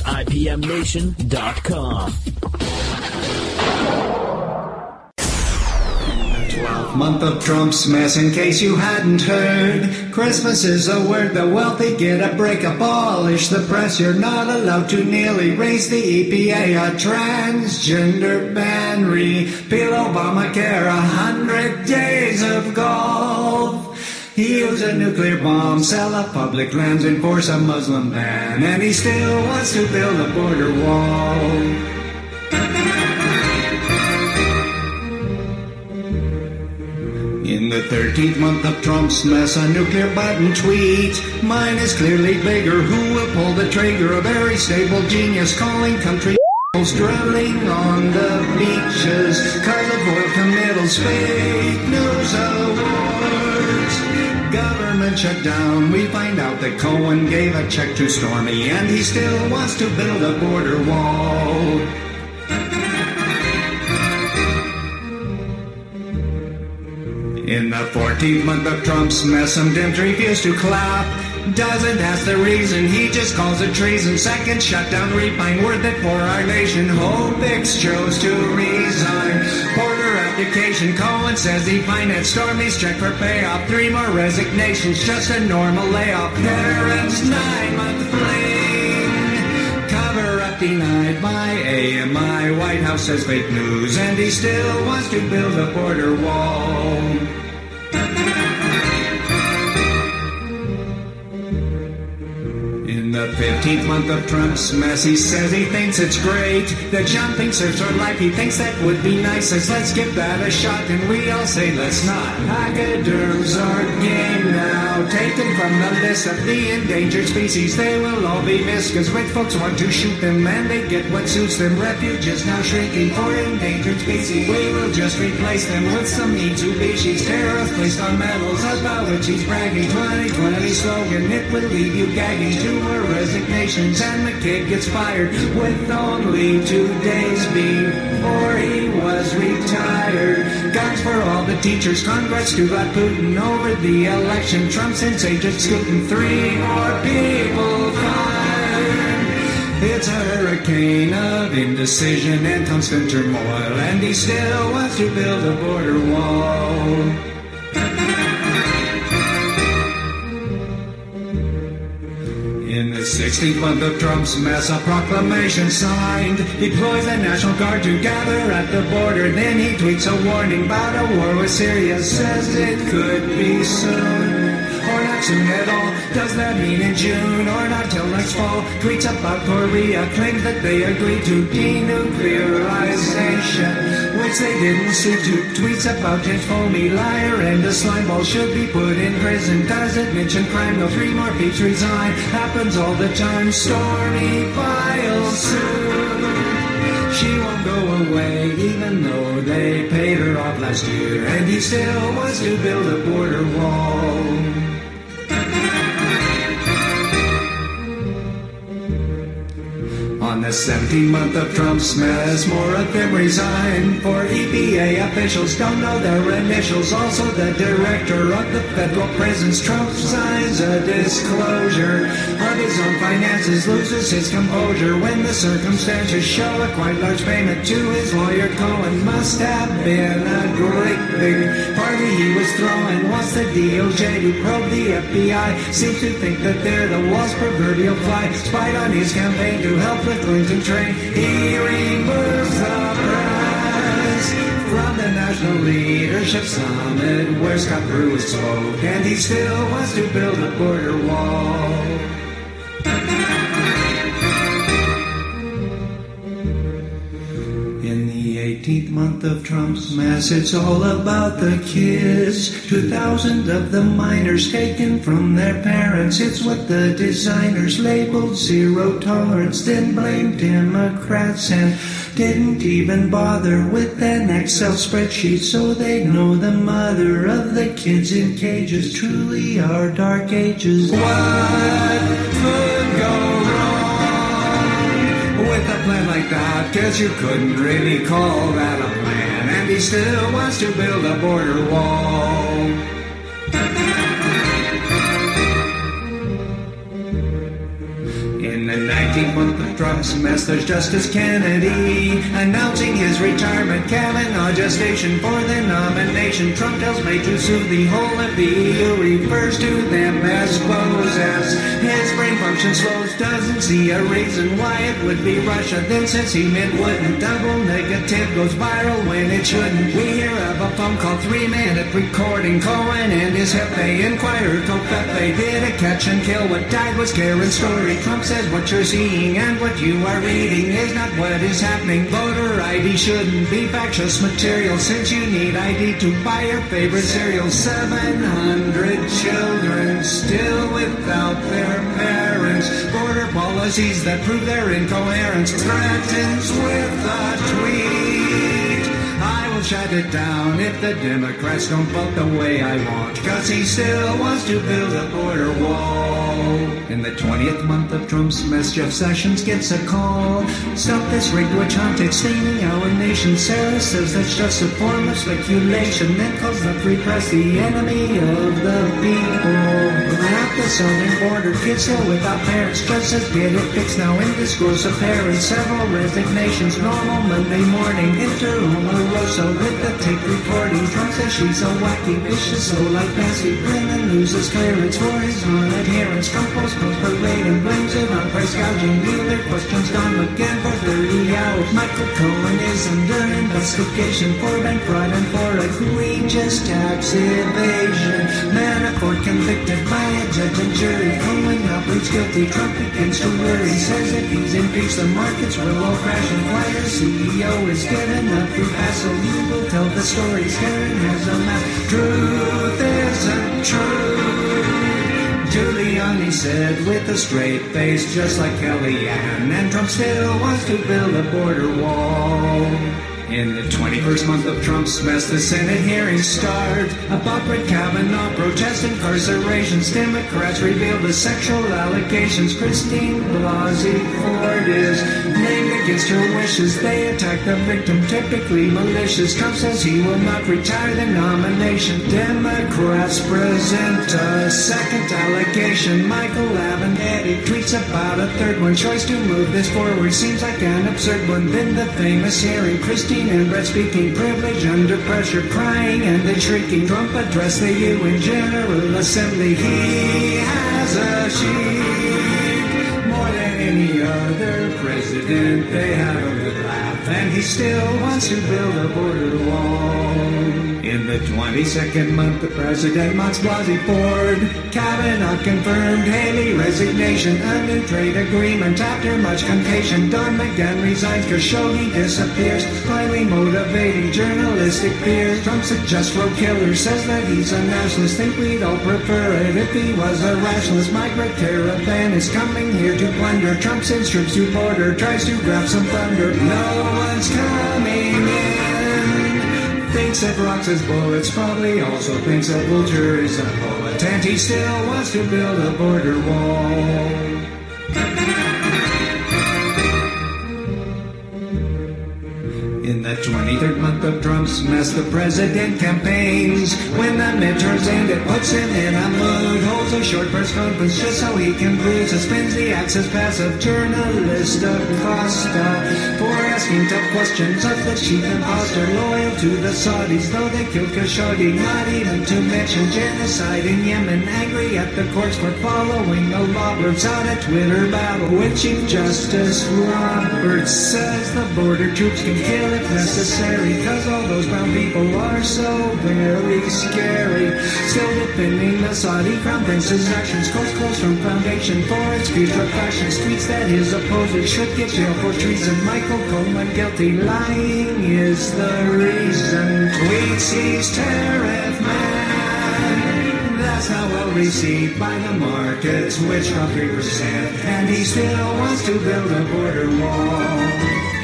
IPMNation.com. 12th month of Trump's mess, in case you hadn't heard. Christmas is a word the wealthy get a break. Abolish the press, you're not allowed to kneel. Erase the EPA, a transgender ban. Repeal Obamacare, 100 days of golf. He used a nuclear bomb, sell off public lands, enforce a Muslim ban, and he still wants to build a border wall. In the 13th month of Trump's mess, a nuclear button tweet. Mine is clearly bigger. Who will pull the trigger? A very stable genius calling country drilling on the beaches. Cars of oil committals, fake news awards. Government shutdown. We find out that Cohen gave a check to Stormy, and he still wants to build a border wall. In the 14th month of Trump's mess, some Dems refuse to clap. Doesn't ask the reason, he just calls it treason. Second shutdown, repine, worth it for our nation. Hobix chose to resign. Porter abdication, Cohen says he financed Stormy's check for payoff. 3 more resignations, just a normal layoff. Parents' 9-month fling. Cover up denied by AMI. White House says fake news, and he still wants to build a border wall. In the 15th month of Trump's mess, he says he thinks it's great. The jumping serves for life, he thinks that would be nice. Says let's give that a shot, and we all say let's not. Pachyderms are game now, taken from the list of the endangered species. They will all be missed, cause rich folks want to shoot them, and they get what suits them. Refuges now shrinking for endangered species. We will just replace them with some Mitsubishis. Tariffs placed on metals about which he's bragging. 2020 slogan, it will leave you gagging. 2 more resignations and the kid gets fired with only 2 days before he was retired. Guns for all the teachers, congrats to Putin over the election. Trump sends agents scooting, 3 more people fired. It's a hurricane of indecision and constant turmoil, and he still wants to build a border wall. In the 16th month of Trump's mess, a proclamation signed deploys the National Guard to gather at the border. Then he tweets a warning about a war with Syria, says it could be soon. Or not soon at all. Does that mean in June or not till next fall? Tweets about Korea, claims that they agreed to denuclearization, which they didn't stick to. Tweets about James Comey, liar and a slimeball, should be put in prison. Doesn't mention crime, no 3 more peeps resign. Happens all the time. Stormy files soon. She won't go away, even though they paid her off last year, and he still wants to build a border wall. On the 17th month of Trump's mess, more of them resign. For EPA officials don't know their initials. Also the director of the federal prisons, Trump signs a disclosure of his own finances, loses his composure when the circumstances show a quite large payment to his lawyer. Cohen must have been a great big party he was throwing. Wants the DOJ to probe the FBI, seems to think that they're the wall's proverbial fly. Spied on his campaign to help the Clinton train. He removes the press from the National Leadership Summit where Scott Pruitt spoke, and he still wants to build a border wall. In the 18th month of Trump's mess, it's all about the kids. 2,000 of the minors taken from their parents. It's what the designers labeled zero tolerance, then blamed Democrats and didn't even bother with an Excel spreadsheet so they know the mother of the kids in cages truly are dark ages. What could go with a plan like that? Cause you couldn't really call that a plan, and he still wants to build a border wall. In the 19th month of Trump's mess, there's Justice Kennedy announcing his retirement. Kavanaugh gestation for the nomination. Trump tells May to sue the whole of the EU, refers to them as foes as his brain function slows. Doesn't see a reason why it would be Russia. Then says he meant wouldn't. Double negative goes viral when it shouldn't. We hear of a phone call, 3-minute recording. Cohen and his Hefe Inquirer told Pepe did a catch and kill. What died was Karen's story. Trump says what you're seeing and what you are reading is not what is happening. Voter ID shouldn't be factious material, since you need ID to buy your favorite cereal. 700 children still without their parents. Border policies that prove their incoherence. Threatens with a tweet. I will shut it down if the Democrats don't vote the way I want, 'cause he still wants to build a border wall. In the 20th month of Trump's mess, Jeff Sessions gets a call. Stop this rigged witch hunt, it's staining our nation. Sarah says that's just a form of speculation, then calls the free press the enemy of the people. At the southern border, kids still without parents. Judge says get it fixed now in discourse of parents. Several resignations, normal Monday morning. Enter Omarosa with the tape recording. Trump says she's so wacky, vicious, so like Nancy. Brennan loses clearance for his non-adherence. Trump postpones parade and blames it on price gouging. Mueller questions Don McGahn for 30 hours. Michael Cohen is under investigation for bank fraud and for egregious tax evasion. Manafort convicted by a judge and jury. Cohen now pleads guilty. Trump begins to worry. Says if he's impeached, the markets will all crash. And Flyers CEO is given a free pass, so you will tell the stories. Karen has a map. Truth isn't true, Giuliani said with a straight face, just like Kellyanne. And Trump still wants to build a border wall. In the 21st month of Trump's mess, the Senate hearings start about Brett Kavanaugh protest incarcerations. Democrats reveal the sexual allegations. Christine Blasey Ford is named against her wishes. They attack the victim, typically malicious. Trump says he will not retire the nomination. Democrats present a second allegation. Michael Avenatti tweets about a third one. Choice to move this forward seems like an absurd one. Then the famous hearing, Christine and Brett speaking, privilege under pressure, crying and then shrieking. Trump addressed the UN General Assembly. He has a sheet more than any other president. They have a good laugh, and he still wants to build a border wall. In the 22nd month, the president mocks Blasey Ford. Kavanaugh confirmed Haley resignation. A new trade agreement after much contention. Don McGahn resigns. Khashoggi disappears. Finally motivating journalistic fears. Trump suggests road killer. Says that he's a nationalist. Think we'd all prefer it if he was a rationalist. Migrant caravan is coming here to plunder. Trump sends troops to border. Tries to grab some thunder. No one's coming in. Thinks that rocks is bullets, probably also thinks that Vulture is a poet, and he still wants to build a border wall. In the 23rd month of Trump's mess, the president campaigns. When the midterms end, it puts him in a mood. Holds a short press conference just so he can prove. Suspends the access pass of journalist Acosta for asking tough questions of the chief imposter. Loyal to the Saudis, though they killed Khashoggi. Not even to mention genocide in Yemen. Angry at the courts for following the law. Bursts out a Twitter battle with Chief Justice Roberts. Says the border troops can kill if necessary, cause all those brown people are so very scary. Still defending the Saudi crown prince's actions. Calls close from foundation for its putrefaction. Tweets that his opposers should get jail for treason. Michael Coleman guilty, lying is the reason. Tweets he's tariff man. That's how well received by the markets, which are 3%. And he still wants to build a border wall.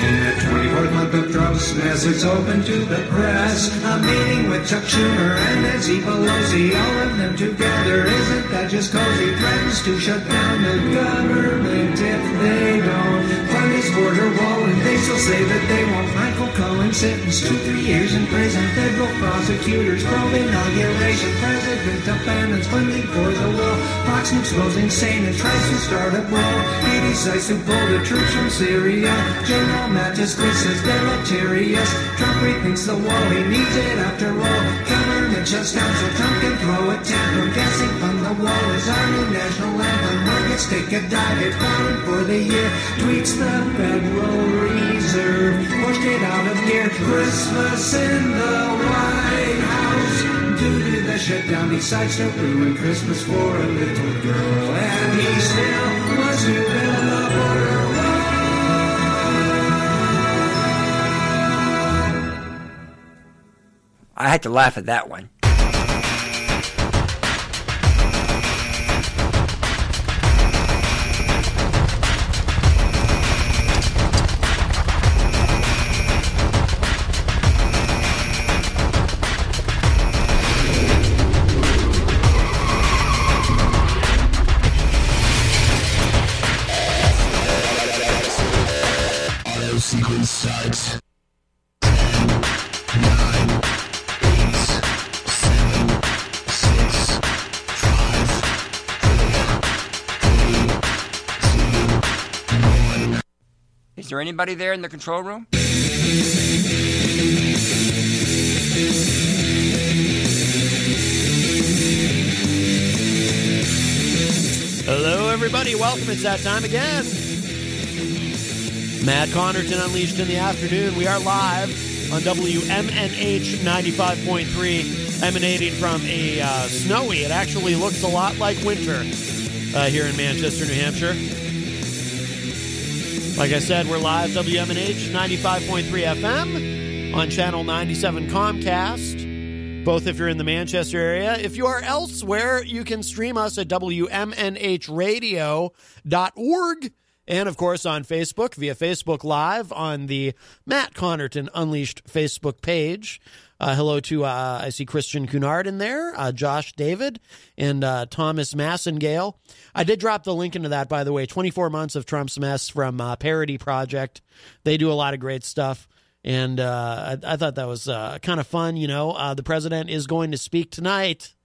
In the 24th month of Trump's mess, it's open to the press. A meeting with Chuck Schumer and Nancy Pelosi, all of them together. Isn't that just cozy? Threatens to shut down the government if they don't fund his border wall, and they still say that they want Michael Cohen sentenced to 3 years in prison. Federal prosecutors probe inauguration. President abandons funding for the wall. Fox News goes insane and tries to start a brawl. He decides to pull the troops from Syria. General Mattis says deleterious. Trump rethinks the wall. He needs it after all. Government shuts down so Trump can throw a tantrum. Guessing from the wall is our new national anthem. Markets take a dive. It's falling for the year. Tweets the Federal Reserve. Pushed it out of gear. Christmas in the White House. Due to the shutdown, he decides to ruin Christmas for a little girl. And he still wants to build a border wall. I had to laugh at that one. Sequence starts. 10, 9, 8, 7, 6, 5, 4, 3, 2, 1. Is there anybody there in the control room? Hello, everybody. Welcome. It's that time again. Matt Connarton Unleashed in the afternoon. We are live on WMNH 95.3, emanating from a snowy, it actually looks a lot like winter here in Manchester, New Hampshire. Like I said, we're live, WMNH 95.3 FM on Channel 97 Comcast, both if you're in the Manchester area. If you are elsewhere, you can stream us at WMNHradio.org. And, of course, on Facebook, via Facebook Live on the Matt Connarton Unleashed Facebook page. Hello to, I see Christian Connarton there, Josh David, and Thomas Massengale. I did drop the link into that, by the way, 24 Months of Trump's Mess from Parody Project. They do a lot of great stuff, and I thought that was kind of fun, you know. The president is going to speak tonight.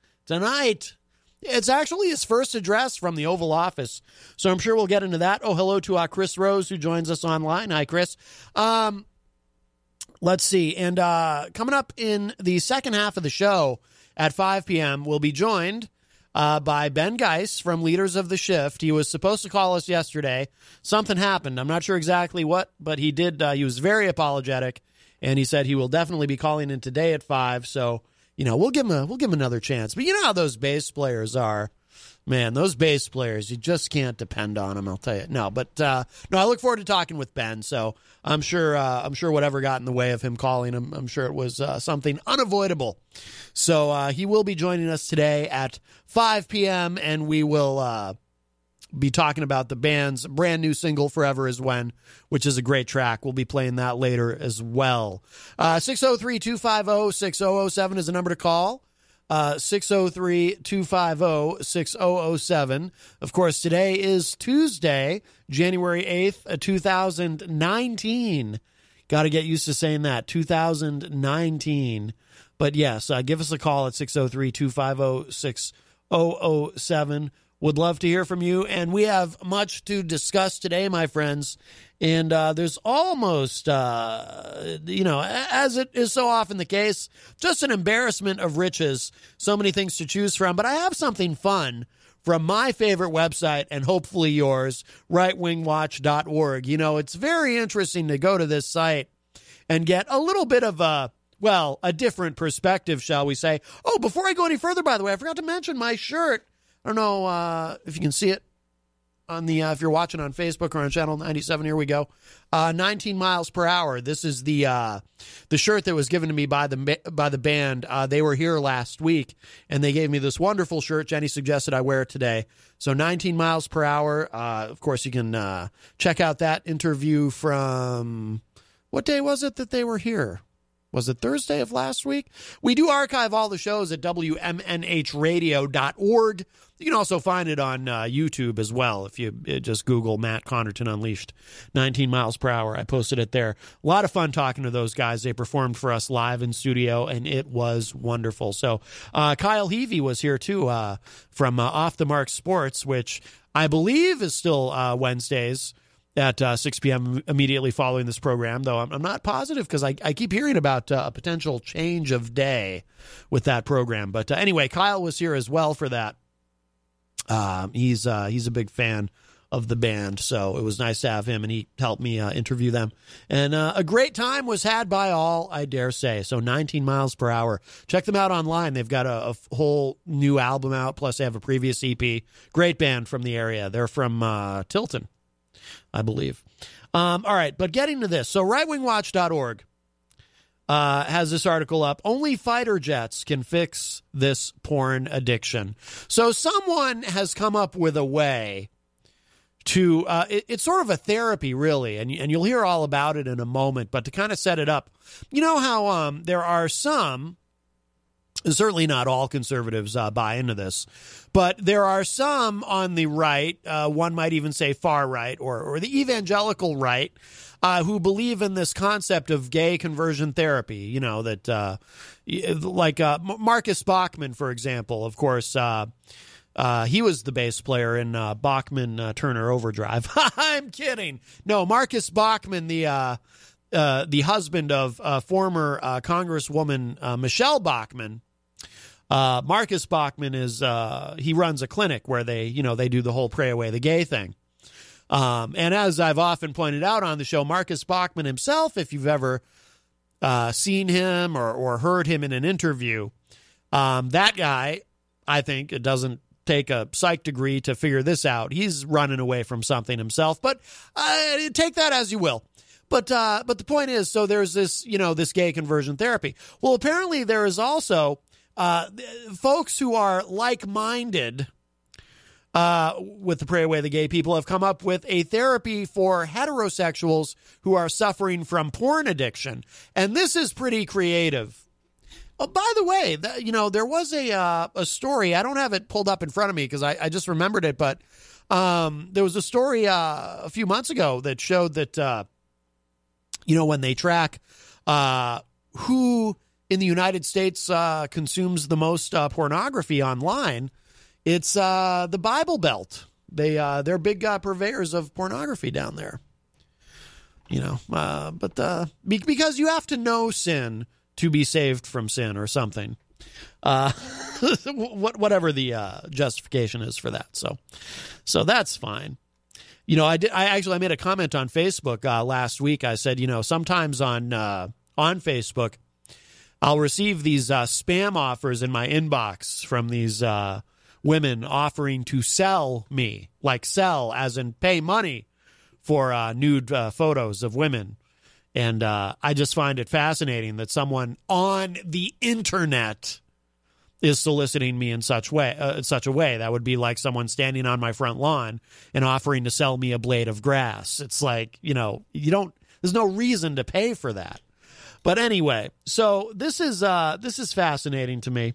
It's actually his first address from the Oval Office, so I'm sure we'll get into that. Oh, hello to Chris Rose, who joins us online. Hi, Chris. Let's see. And coming up in the second half of the show at 5 p.m., we'll be joined by Ben Geis from Leaders of the Shift. He was supposed to call us yesterday. Something happened. I'm not sure exactly what, but he did. He was very apologetic, and he said he will definitely be calling in today at 5, so... You know, we'll give him another chance. But you know how those bass players are. Man, those bass players, you just can't depend on them, I'll tell you. No, I look forward to talking with Ben. So I'm sure whatever got in the way of him calling him, I'm sure it was something unavoidable. So he will be joining us today at 5 p.m., and we will be talking about the band's brand new single, Forever Is When, which is a great track. We'll be playing that later as well. 603-250-6007 is the number to call. 603-250-6007. Of course, today is Tuesday, January 8th, 2019. Got to get used to saying that, 2019. But yes, give us a call at 603-250-6007. Would love to hear from you, and we have much to discuss today, my friends. And there's almost, as it is so often the case, just an embarrassment of riches. So many things to choose from. But I have something fun from my favorite website, and hopefully yours, rightwingwatch.org. You know, it's very interesting to go to this site and get a little bit of a different perspective, shall we say. Oh, before I go any further, by the way, I forgot to mention my shirt. I don't know if you can see it on the if you're watching on Facebook or on Channel 97. Here we go. 19 miles per hour. This is the shirt that was given to me by the band. They were here last week, and they gave me this wonderful shirt. Jenny suggested I wear it today. So 19 miles per hour. Of course, you can check out that interview from, what day was it that they were here? Was it Thursday of last week? We do archive all the shows at WMNHradio.org. You can also find it on YouTube as well if you just Google Matt Connarton Unleashed 19 miles per hour. I posted it there. A lot of fun talking to those guys. They performed for us live in studio, and it was wonderful. So Kyle Heavey was here, too, from Off the Mark Sports, which I believe is still Wednesdays at 6 p.m. immediately following this program, though I'm not positive because I keep hearing about a potential change of day with that program. But anyway, Kyle was here as well for that. He's a big fan of the band, so it was nice to have him, and he helped me interview them. And a great time was had by all, I dare say. So 19 miles per hour. Check them out online. They've got a whole new album out, plus they have a previous EP. Great band from the area. They're from Tilton, I believe. All right, but getting to this. So rightwingwatch.org has this article up. Only fighter jets can fix this porn addiction. So someone has come up with a way to, it's sort of a therapy, really, and you'll hear all about it in a moment, but to kind of set it up, you know how there are some, certainly not all conservatives buy into this, but there are some on the right, one might even say far right, or the evangelical right, who believe in this concept of gay conversion therapy, you know, that like Marcus Bachmann, for example, of course, he was the bass player in Bachman Turner Overdrive. I'm kidding. No, Marcus Bachmann, the husband of former Congresswoman Michelle Bachmann. Marcus Bachmann is he runs a clinic where they do the whole pray away the gay thing. And as I've often pointed out on the show, Marcus Bachmann himself, if you've ever seen him or heard him in an interview, that guy, I think, it doesn't take a psych degree to figure this out. He's running away from something himself, but take that as you will. But the point is, so there's this, this gay conversion therapy. Well, apparently there is also folks who are like-minded with the Pray Away the Gay people have come up with a therapy for heterosexuals who are suffering from porn addiction. And this is pretty creative. Oh, by the way, there was a story. I don't have it pulled up in front of me because I just remembered it. But there was a story a few months ago that showed that, when they track who in the United States consumes the most pornography online, it's the Bible Belt. They're big purveyors of pornography down there. But because you have to know sin to be saved from sin or something. Whatever the justification is for that. So that's fine. I made a comment on Facebook last week. I said, sometimes on Facebook, I'll receive these spam offers in my inbox from these women offering to sell me, like sell as in pay money for nude photos of women. And I just find it fascinating that someone on the internet is soliciting me in such a way. That would be like someone standing on my front lawn and offering to sell me a blade of grass. It's like, there's no reason to pay for that. But anyway, so this is fascinating to me.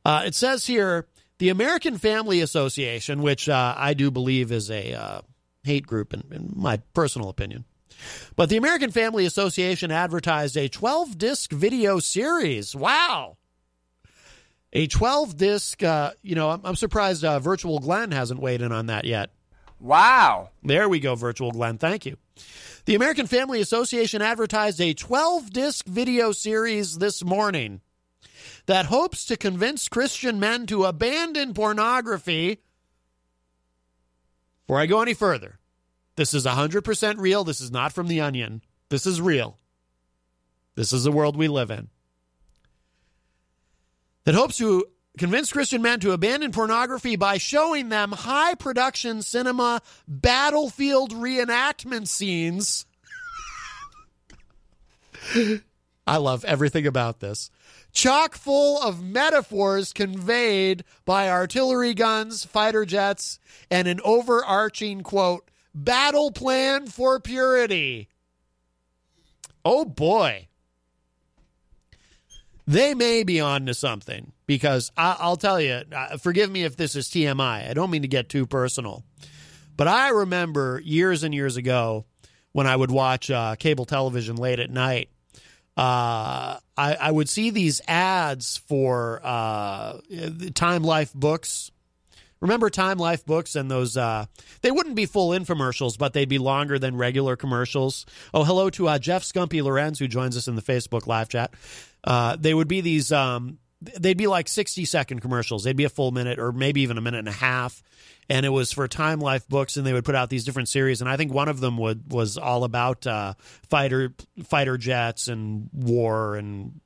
It says here, the American Family Association, which I do believe is a hate group in my personal opinion. But the American Family Association advertised a 12-disc video series. Wow. A 12-disc, I'm surprised Virtual Glenn hasn't weighed in on that yet. Wow. There we go, Virtual Glenn. Thank you. The American Family Association advertised a 12-disc video series this morning that hopes to convince Christian men to abandon pornography. Before I go any further, this is 100% real. This is not from The Onion. This is real. This is the world we live in. That hopes to convince Christian men to abandon pornography by showing them high-production cinema battlefield reenactment scenes. I love everything about this. Chock full of metaphors conveyed by artillery guns, fighter jets, and an overarching, quote, battle plan for purity. Oh, boy. they may be on to something, because I'll tell you, forgive me if this is TMI. I don't mean to get too personal, but I remember years and years ago when I would watch cable television late at night, I would see these ads for Time Life books. Remember Time Life books and those, they wouldn't be full infomercials, but they'd be longer than regular commercials. Oh, hello to Jeff Scumpy Lorenz, who joins us in the Facebook live chat. They would be these, they'd be like 60-second commercials. They'd be a full minute or maybe even a minute and a half. And it was for Time Life books, and they would put out these different series. And I think one of them was all about fighter jets and war and,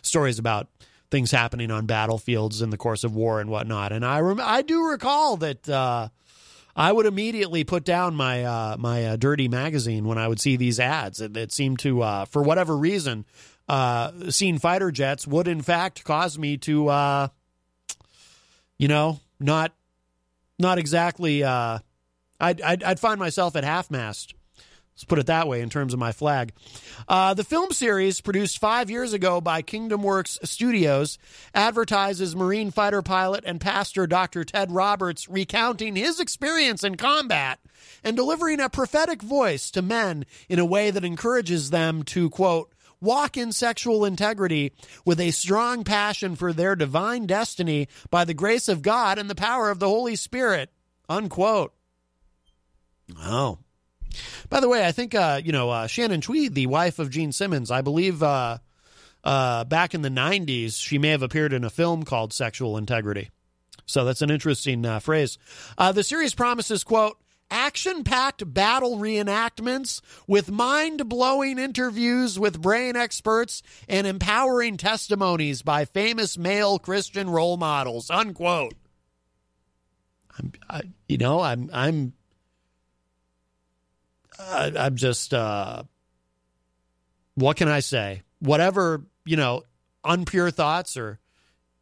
stories about things happening on battlefields in the course of war and whatnot. And I do recall that I would immediately put down my dirty magazine when I would see these ads. It seemed to, for whatever reason, seeing fighter jets would in fact cause me to, not exactly. I'd find myself at half-mast. Let's put it that way in terms of my flag. The film series, produced 5 years ago by Kingdom Works Studios, advertises Marine fighter pilot and pastor Dr. Ted Roberts recounting his experience in combat and delivering a prophetic voice to men in a way that encourages them to, quote, walk in sexual integrity with a strong passion for their divine destiny by the grace of God and the power of the Holy Spirit, unquote. Oh. By the way, I think, Shannon Tweed, the wife of Gene Simmons, I believe back in the 90s, she may have appeared in a film called Sexual Integrity. So that's an interesting phrase. The series promises, quote, action-packed battle reenactments with mind-blowing interviews with brain experts and empowering testimonies by famous male Christian role models, unquote. I'm just, what can I say? Whatever, unpure thoughts, or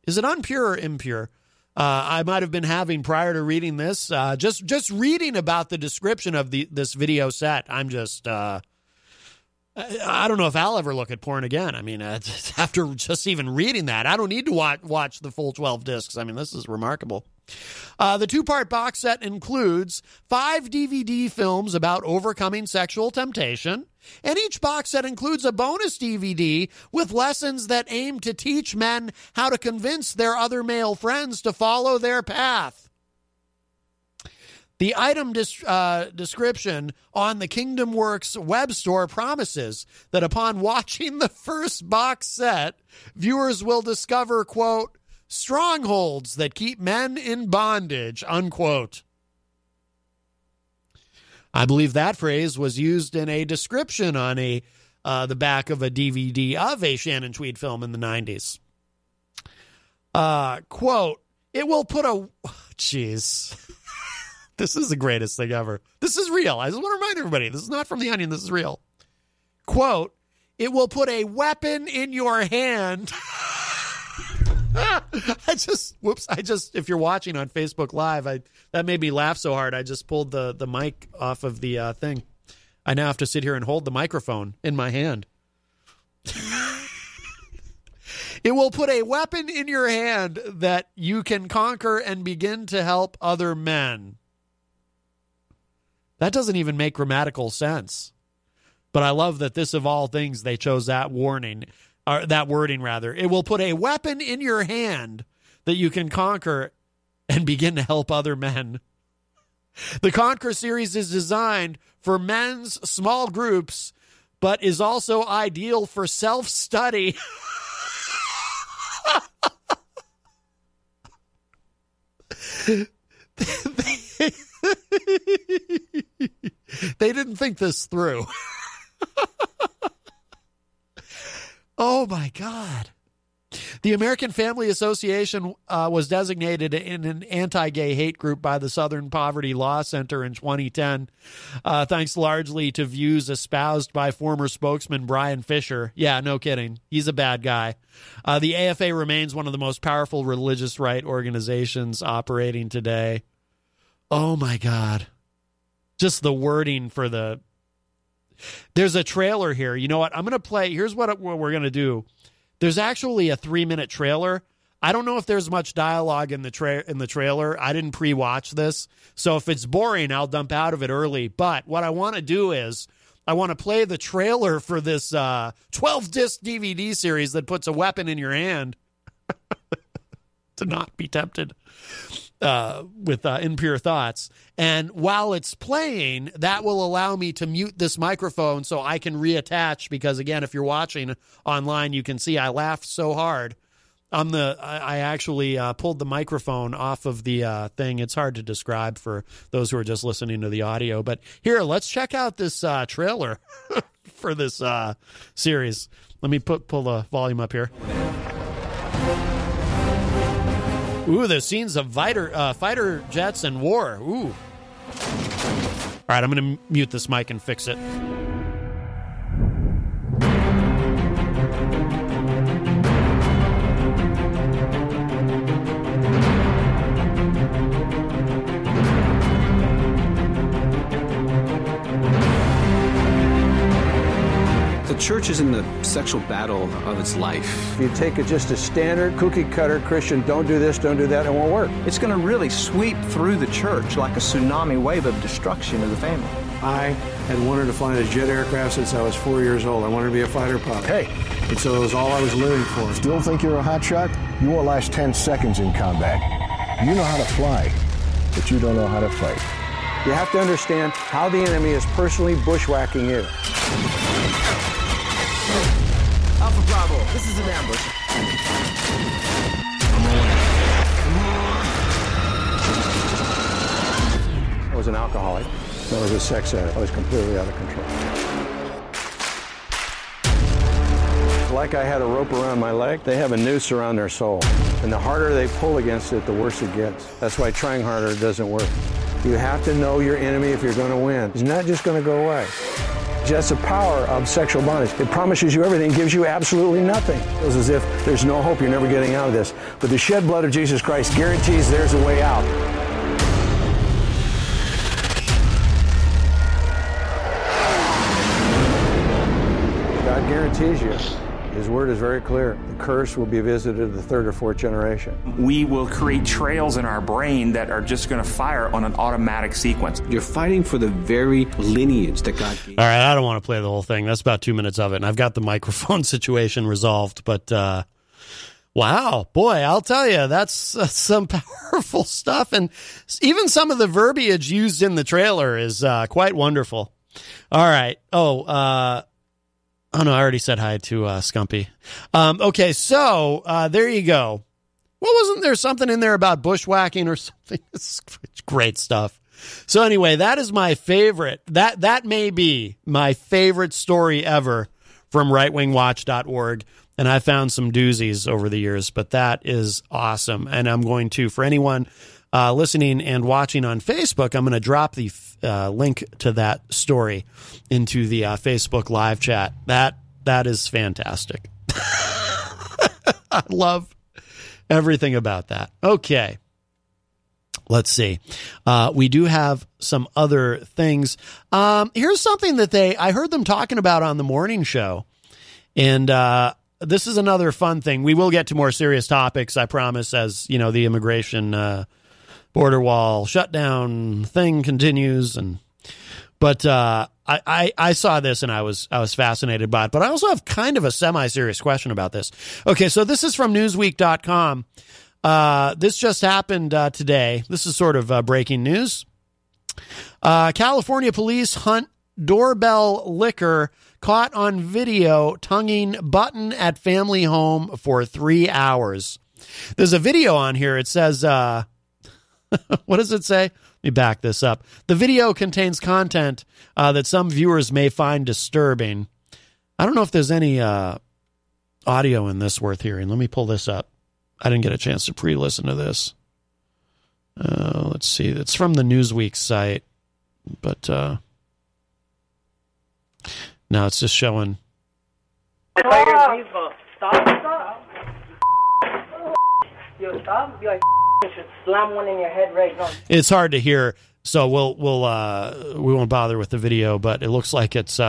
is it unpure or impure? I might have been having prior to reading this, just reading about the description of this video set. I'm just, I don't know if I'll ever look at porn again. I mean, after just even reading that, I don't need to watch the full 12 discs. I mean, this is remarkable. The two-part box set includes 5 DVD films about overcoming sexual temptation, and each box set includes a bonus DVD with lessons that aim to teach men how to convince their other male friends to follow their path. The item description on the Kingdom Works web store promises that upon watching the first box set, viewers will discover, quote, strongholds that keep men in bondage, unquote. I believe that phrase was used in a description on the back of a DVD of a Shannon Tweed film in the 90s. Quote, it will put a... Jeez. This is the greatest thing ever. This is real. I just want to remind everybody, this is not from The Onion. This is real. Quote, it will put a weapon in your hand... if you're watching on Facebook Live, that made me laugh so hard. I just pulled the mic off of the thing. I now have to sit here and hold the microphone in my hand. It will put a weapon in your hand that you can conquer and begin to help other men. That doesn't even make grammatical sense. But I love that this, of all things, they chose that wording. It will put a weapon in your hand that you can conquer and begin to help other men. The Conquer series is designed for men's small groups, but is also ideal for self-study. They didn't think this through. Oh, my God. The American Family Association was designated in an anti-gay hate group by the Southern Poverty Law Center in 2010, thanks largely to views espoused by former spokesman Brian Fisher. Yeah, no kidding. He's a bad guy. The AFA remains one of the most powerful religious right organizations operating today. Oh, my God. Just the wording for There's a trailer here. You know what? I'm going to play. Here's what we're going to do. There's actually a 3-minute trailer. I don't know if there's much dialogue in the trailer. I didn't pre-watch this, so if it's boring, I'll dump out of it early. But what I want to do is I want to play the trailer for this 12-disc DVD series that puts a weapon in your hand to not be tempted with impure thoughts. And while it's playing, that will allow me to mute this microphone so I can reattach, because, again, if you're watching online, you can see I laughed so hard. I actually pulled the microphone off of the thing. It's hard to describe for those who are just listening to the audio. But here, let's check out this trailer for this series. Let me pull the volume up here. Ooh, the scenes of fighter jets and war. Ooh. All right, I'm going to mute this mic and fix it. The church is in the sexual battle of its life. If you take it just a standard cookie-cutter Christian, don't do this, don't do that, it won't work. It's going to really sweep through the church like a tsunami wave of destruction of the family. I had wanted to fly a jet aircraft since I was 4 years old. I wanted to be a fighter pilot. Hey. And so it was all I was living for. Still think you're a hotshot? You won't last 10 seconds in combat. You know how to fly, but you don't know how to fight. You have to understand how the enemy is personally bushwhacking you. Alpha Bravo, this is an ambush. I was an alcoholic. I was a sex addict. I was completely out of control. Like I had a rope around my leg, they have a noose around their soul. And the harder they pull against it, the worse it gets. That's why trying harder doesn't work. You have to know your enemy if you're going to win. It's not just going to go away. That's the power of sexual bondage. It promises you everything, gives you absolutely nothing. It feels as if there's no hope, you're never getting out of this. But the shed blood of Jesus Christ guarantees there's a way out. God guarantees you. His word is very clear. The curse will be visited the third or fourth generation. We will create trails in our brain that are just going to fire on an automatic sequence. You're fighting for the very lineage that God gave. All right, I don't want to play the whole thing. That's about 2 minutes of it, and I've got the microphone situation resolved. But, wow, boy, I'll tell you, that's some powerful stuff. And even some of the verbiage used in the trailer is quite wonderful. All right. Oh, no, I already said hi to Scumpy. Okay, so there you go. Well, wasn't there something in there about bushwhacking or something? It's great stuff. So anyway, that is my favorite. That may be my favorite story ever from rightwingwatch.org. And I found some doozies over the years, but that is awesome. And I'm going to, for anyone listening and watching on Facebook, I'm going to drop the link to that story into the Facebook live chat. That is fantastic. I love everything about that. Okay. Let's see. We do have some other things. Here's something that I heard them talking about on the morning show. And this is another fun thing. We will get to more serious topics, I promise, as the immigration border wall shutdown thing continues. But I saw this and I was fascinated by it. But I also have kind of a semi-serious question about this. Okay, so this is from Newsweek.com. This just happened today. This is sort of breaking news. California police hunt doorbell licker caught on video tonguing button at family home for 3 hours. There's a video on here. It says... what does it say? Let me back this up. The video contains content that some viewers may find disturbing. I don't know if there's any audio in this worth hearing. Let me pull this up. I didn't get a chance to pre-listen to this. Let's see. It's from the Newsweek site. But no, it's just showing. Stop. Yo, stop. Yo, should slam one in your head right now. It's hard to hear, so we won't bother with the video, but it looks like it's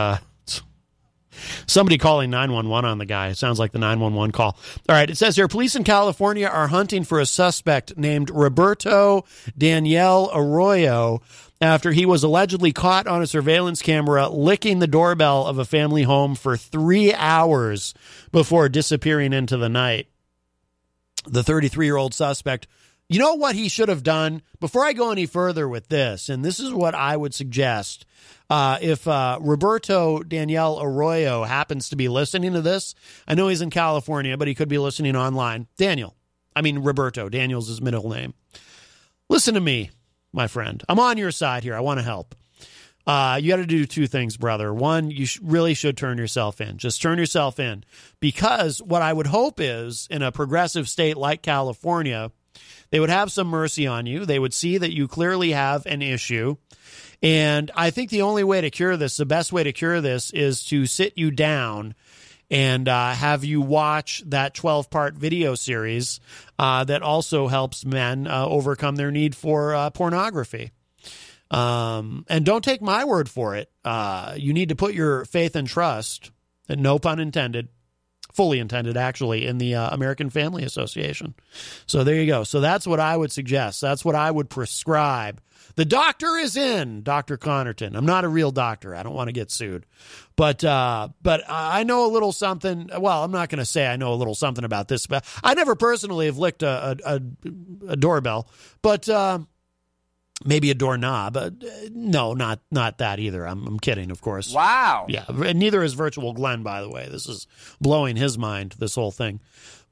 Somebody calling 911 on the guy. It sounds like the 911 call. All right, it says here, police in California are hunting for a suspect named Roberto Daniel Arroyo after he was allegedly caught on a surveillance camera licking the doorbell of a family home for 3 hours before disappearing into the night. The 33-year-old suspect, you know what he should have done? Before I go any further with this, and this is what I would suggest, if Roberto Daniel Arroyo happens to be listening to this, I know he's in California, but he could be listening online. Roberto, Daniel's his middle name. Listen to me, my friend. I'm on your side here. I want to help. You got to do two things, brother. One, you really should turn yourself in. Just turn yourself in. Because what I would hope is, in a progressive state like California, they would have some mercy on you. They would see that you clearly have an issue. And I think the only way to cure this, the best way to cure this, is to sit you down and have you watch that 12-part video series that also helps men overcome their need for pornography. And don't take my word for it. You need to put your faith and trust, and no pun intended, fully intended actually, in the American Family Association. So there you go. So that's what I would suggest. That's what I would prescribe. The doctor is in, Dr. Connarton. I'm not a real doctor. I don't want to get sued. But I know a little something. Well, I'm not going to say I know a little something about this. But I never personally have licked a doorbell. But maybe a doorknob. No, not that either. I'm kidding, of course. Wow. Yeah, and neither is Virtual Glenn, by the way. This is blowing his mind, this whole thing.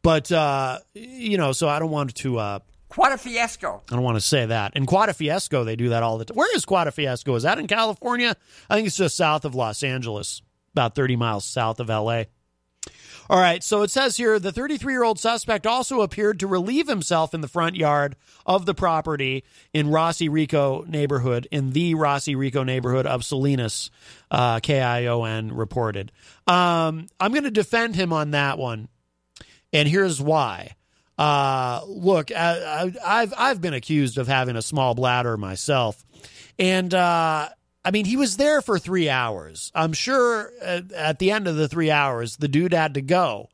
But, so I don't want to... Quadafiesco. I don't want to say that. In Quadafiesco, they do that all the time. Where is Quadafiesco? Is that in California? I think it's just south of Los Angeles, about 30 miles south of L.A. All right, so it says here, the 33-year-old suspect also appeared to relieve himself in the front yard of the property in the Rossi Rico neighborhood of Salinas, KION reported. I'm going to defend him on that one, and here's why. Look, I've been accused of having a small bladder myself, and he was there for 3 hours. I'm sure at the end of the 3 hours, the dude had to go.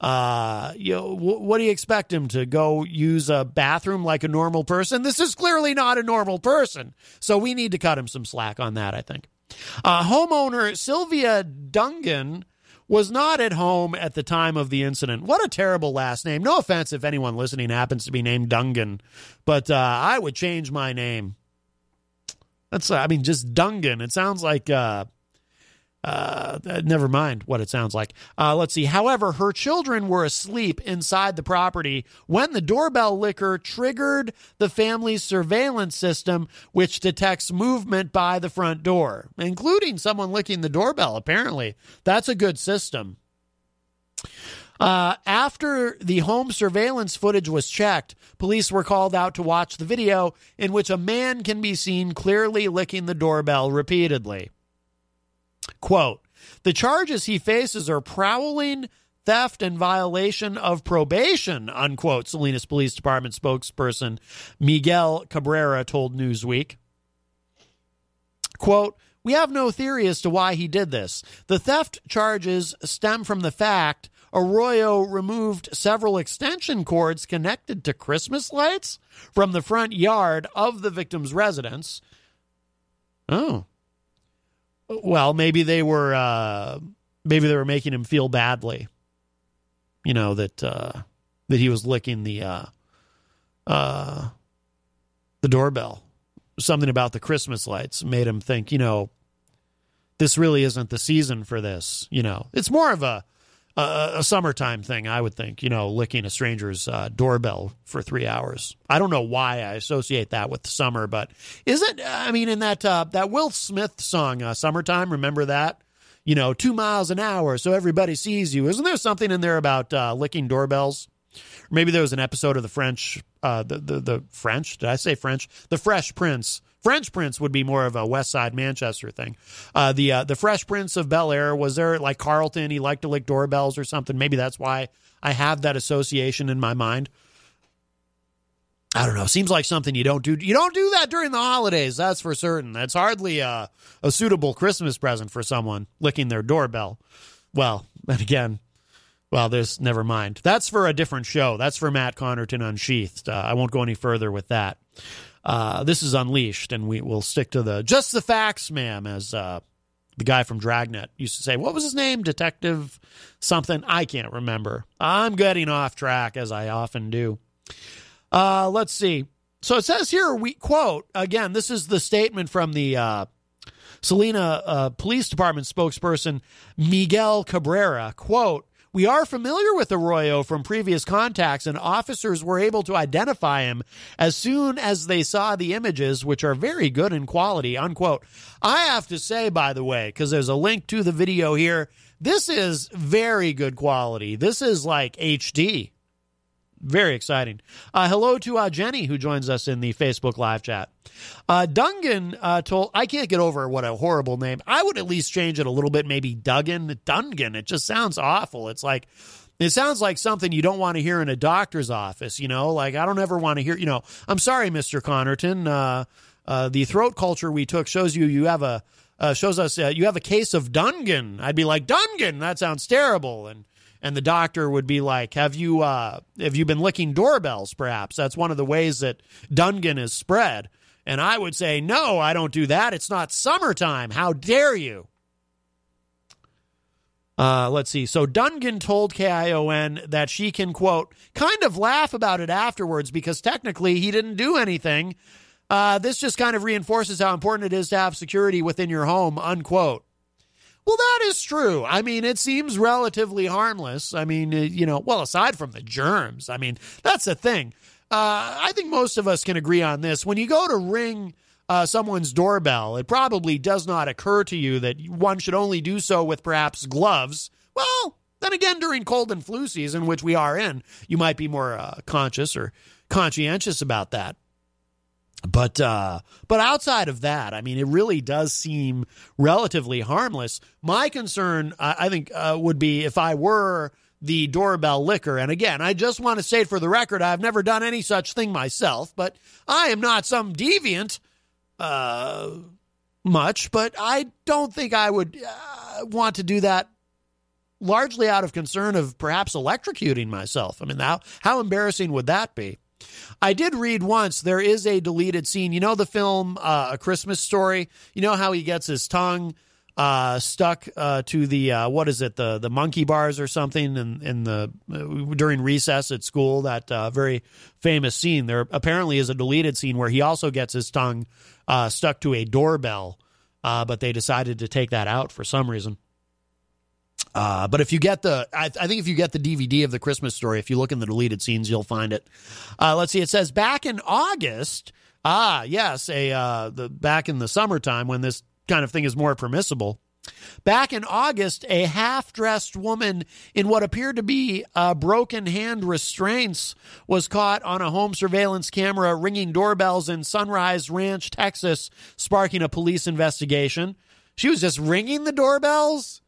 What do you expect him to go use a bathroom like a normal person? This is clearly not a normal person. So we need to cut him some slack on that, I think. Homeowner Sylvia Dungan was not at home at the time of the incident. What a terrible last name. No offense if anyone listening happens to be named Dungan, but I would change my name. That's, just Dungan. It sounds like, never mind what it sounds like. Let's see. However, her children were asleep inside the property when the doorbell licker triggered the family's surveillance system, which detects movement by the front door, including someone licking the doorbell, apparently. That's a good system. After the home surveillance footage was checked, police were called out to watch the video in which a man can be seen clearly licking the doorbell repeatedly. Quote, the charges he faces are prowling, theft, and violation of probation, unquote, Salinas Police Department spokesperson Miguel Cabrera told Newsweek. Quote, we have no theory as to why he did this. The theft charges stem from the fact Arroyo removed several extension cords connected to Christmas lights from the front yard of the victim's residence. Oh. Well, maybe they were making him feel badly. That he was licking the doorbell. Something about the Christmas lights made him think, this really isn't the season for this. It's more of a summertime thing, I would think, licking a stranger's doorbell for 3 hours. I don't know why I associate that with summer, but is it, in that Will Smith song, Summertime, remember that? 2 miles an hour so everybody sees you. Isn't there something in there about licking doorbells? Or maybe there was an episode of the French, the French, did I say French? The Fresh Prince. French Prince would be more of a West Side Manchester thing. The Fresh Prince of Bel-Air, was there like Carlton? He liked to lick doorbells or something. Maybe that's why I have that association in my mind. I don't know. Seems like something you don't do. You don't do that during the holidays. That's for certain. That's hardly a suitable Christmas present for someone, licking their doorbell. Well, and again, there's never mind. That's for a different show. That's for Matt Connarton Unsheathed. I won't go any further with that. This is Unleashed, and we will stick to just the facts, ma'am, as the guy from Dragnet used to say. What was his name? Detective something? I can't remember. I'm getting off track, as I often do. Let's see. So it says here, we quote, again, this is the statement from the Salina Police Department spokesperson, Miguel Cabrera, quote, "We are familiar with Arroyo from previous contacts, and officers were able to identify him as soon as they saw the images, which are very good in quality," unquote. I have to say, by the way, because there's a link to the video here, this is very good quality. This is like HD. Very exciting. Hello to Jenny, who joins us in the Facebook live chat. Dungan told, I can't get over what a horrible name. I would at least change it a little bit, maybe Dungan. It just sounds awful. It sounds like something you don't want to hear in a doctor's office, like I don't ever want to hear, I'm sorry, Mr. Connarton. The throat culture we took shows you have a case of Dungan. I'd be like, Dungan, that sounds terrible. And the doctor would be like, have you been licking doorbells, perhaps? That's one of the ways that Dungan is spread. And I would say, no, I don't do that. It's not summertime. How dare you? Let's see. So Dungan told KION that she can, quote, kind of laugh about it afterwards because technically he didn't do anything. This just kind of reinforces how important it is to have security within your home, unquote. Well, that is true. I mean, it seems relatively harmless. I mean, aside from the germs, I mean, that's the thing. I think most of us can agree on this. When you go to ring someone's doorbell, it probably does not occur to you that one should only do so with perhaps gloves. Well, then again, during cold and flu season, which we are in, you might be more conscious or conscientious about that. But outside of that, I mean, it really does seem relatively harmless. My concern, I think, would be if I were the doorbell licker. And again, I just want to state for the record, I've never done any such thing myself, but I am not some deviant much, but I don't think I would want to do that largely out of concern of perhaps electrocuting myself. I mean, how embarrassing would that be? I did read once there is a deleted scene. You know the film A Christmas Story? You know how he gets his tongue stuck to the the monkey bars or something during recess at school? That very famous scene. There apparently is a deleted scene where he also gets his tongue stuck to a doorbell, but they decided to take that out for some reason. But if you get I think if you get the DVD of The Christmas Story, if you look in the deleted scenes, you'll find it. Let's see. It says back in August. Yes, back in the summertime when this kind of thing is more permissible. Back in August, a half-dressed woman in what appeared to be broken hand restraints was caught on a home surveillance camera ringing doorbells in Sunrise Ranch, Texas, sparking a police investigation. She was just ringing the doorbells?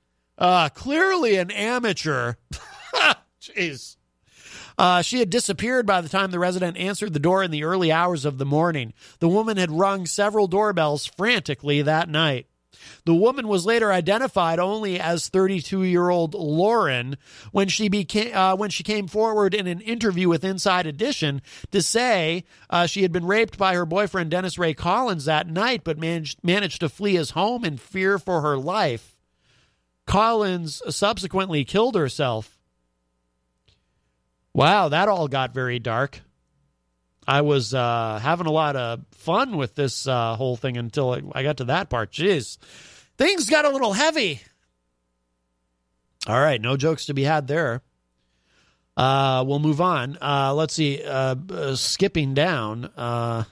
Clearly an amateur. Jeez. She had disappeared by the time the resident answered the door in the early hours of the morning. The woman had rung several doorbells frantically that night. The woman was later identified only as 32-year-old Lauren when she came forward in an interview with Inside Edition to say she had been raped by her boyfriend Dennis Ray Collins that night, but managed to flee his home in fear for her life. Collins subsequently killed herself. Wow, that all got very dark. I was having a lot of fun with this whole thing until I got to that part. Jeez, things got a little heavy. All right, no jokes to be had there. We'll move on. Let's see. Skipping down. Oh,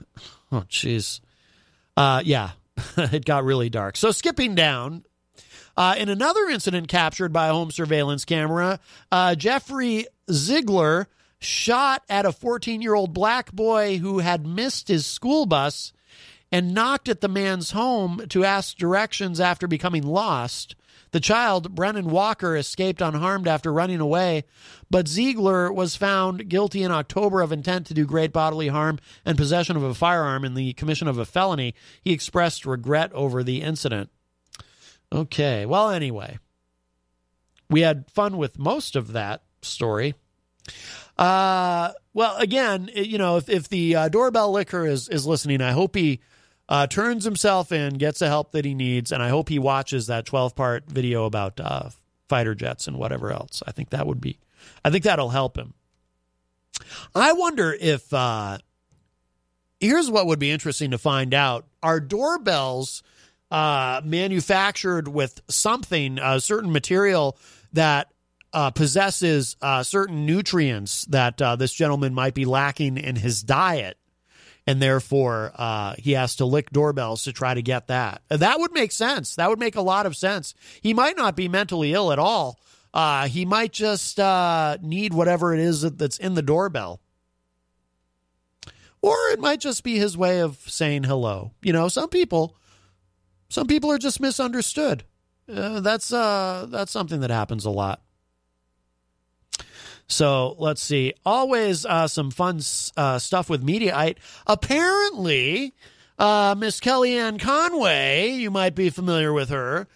jeez. Yeah, it got really dark. So skipping down. In another incident captured by a home surveillance camera, Jeffrey Ziegler shot at a 14-year-old black boy who had missed his school bus and knocked at the man's home to ask directions after becoming lost. The child, Brennan Walker, escaped unharmed after running away, but Ziegler was found guilty in October of intent to do great bodily harm and possession of a firearm in the commission of a felony. He expressed regret over the incident. Okay, well, anyway, we had fun with most of that story. Well, again, if the doorbell licker is listening, I hope he turns himself in, gets the help that he needs, and I hope he watches that 12-part video about fighter jets and whatever else. I think that'll help him. I wonder if, here's what would be interesting to find out. Are doorbells manufactured with something, a certain material that possesses certain nutrients that this gentleman might be lacking in his diet, and therefore he has to lick doorbells to try to get that? That would make sense. That would make a lot of sense. He might not be mentally ill at all. He might just need whatever it is that's in the doorbell. Or it might just be his way of saying hello. Some people are just misunderstood. That's something that happens a lot. So let's see. Always some fun stuff with Mediaite. Apparently, Miss Kellyanne Conway, you might be familiar with her.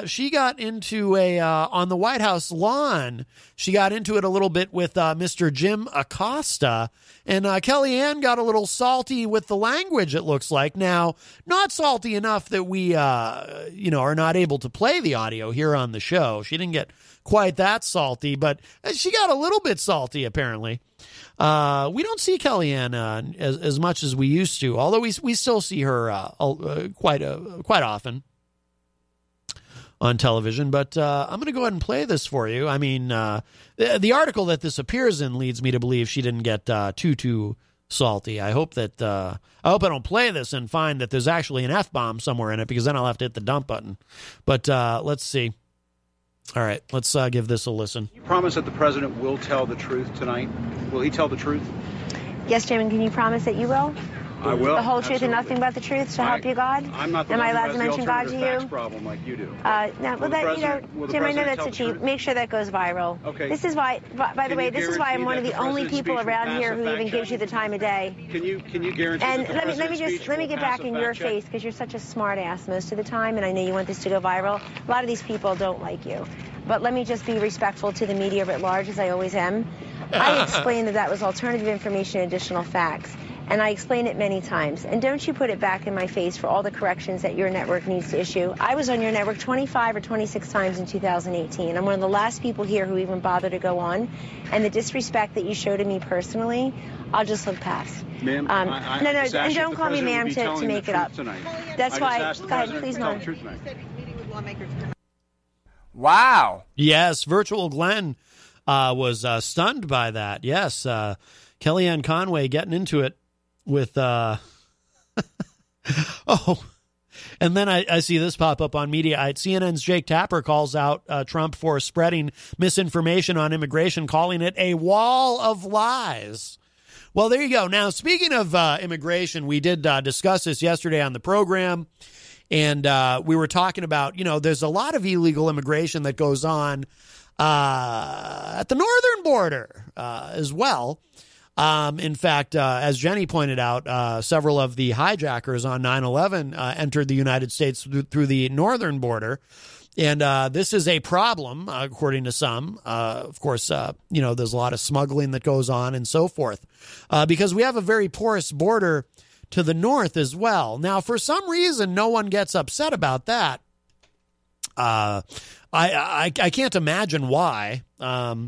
She got into on the White House lawn. She got into it a little bit with Mr. Jim Acosta, and Kellyanne got a little salty with the language, it looks like. Now, not salty enough that we, are not able to play the audio here on the show. She didn't get quite that salty, but she got a little bit salty, apparently. We don't see Kellyanne as much as we used to, although we still see her quite often on television. But I'm going to go ahead and play this for you. I mean, the article that this appears in leads me to believe she didn't get too salty. I hope I don't play this and find that there's actually an F-bomb somewhere in it, because then I'll have to hit the dump button. But let's see. All right, let's give this a listen. You promise that the president will tell the truth tonight? Will he tell the truth? Yes, Chairman. Can you promise that you will? I will. The whole truth and nothing but the truth to help you, God? I'm not the Am one I who allowed has to the mention God to alternative you? facts problem like you do. No, well, Jim, I know that's a cheap. Make sure that goes viral. Okay. This is why, by the way, this is why I'm one of the only people around here who even gives you the time of day. Can you guarantee? And that the let me get back in your face, because you're such a smart ass most of the time, and I know you want this to go viral. A lot of these people don't like you. But let me just be respectful to the media at large, as I always am. I explained that was alternative information and additional facts. And I explain it many times. And don't you put it back in my face for all the corrections that your network needs to issue. I was on your network 25 or 26 times in 2018. I'm one of the last people here who even bothered to go on. And the disrespect that you showed to me personally, I'll just look past. Ma'am, no, and don't call me ma'am to make it up. That's why, go ahead, please, Mom. Wow. Yes, Virtual Glenn was stunned by that. Yes, Kellyanne Conway getting into it with and then I see this pop up on Mediaite. CNN's Jake Tapper calls out Trump for spreading misinformation on immigration, calling it a wall of lies. Well, there you go. Now, speaking of immigration, we did discuss this yesterday on the program, and we were talking about, there's a lot of illegal immigration that goes on at the northern border as well. In fact, as Jenny pointed out, several of the hijackers on 9/11 entered the United States through the northern border. And this is a problem, according to some. Of course, there's a lot of smuggling that goes on and so forth, because we have a very porous border to the north as well. Now, for some reason, no one gets upset about that. I can't imagine why. I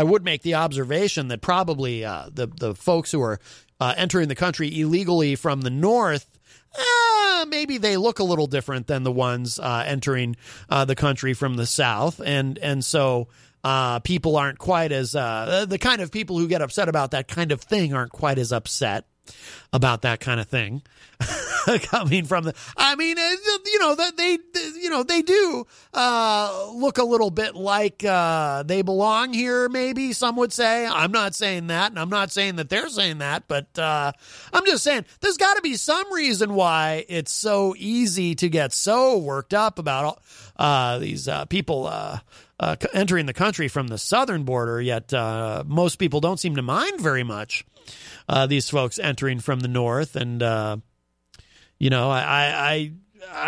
would make the observation that probably the folks who are entering the country illegally from the north, maybe they look a little different than the ones entering the country from the south, and so people aren't quite as the kind of people who get upset about that kind of thing aren't quite as upset about that kind of thing. coming from the. I mean, they do look a little bit like they belong here. Maybe some would say. I'm not saying that, and I'm not saying that they're saying that, but I'm just saying there's got to be some reason why it's so easy to get so worked up about these people entering the country from the southern border. Yet most people don't seem to mind very much. These folks entering from the north, and I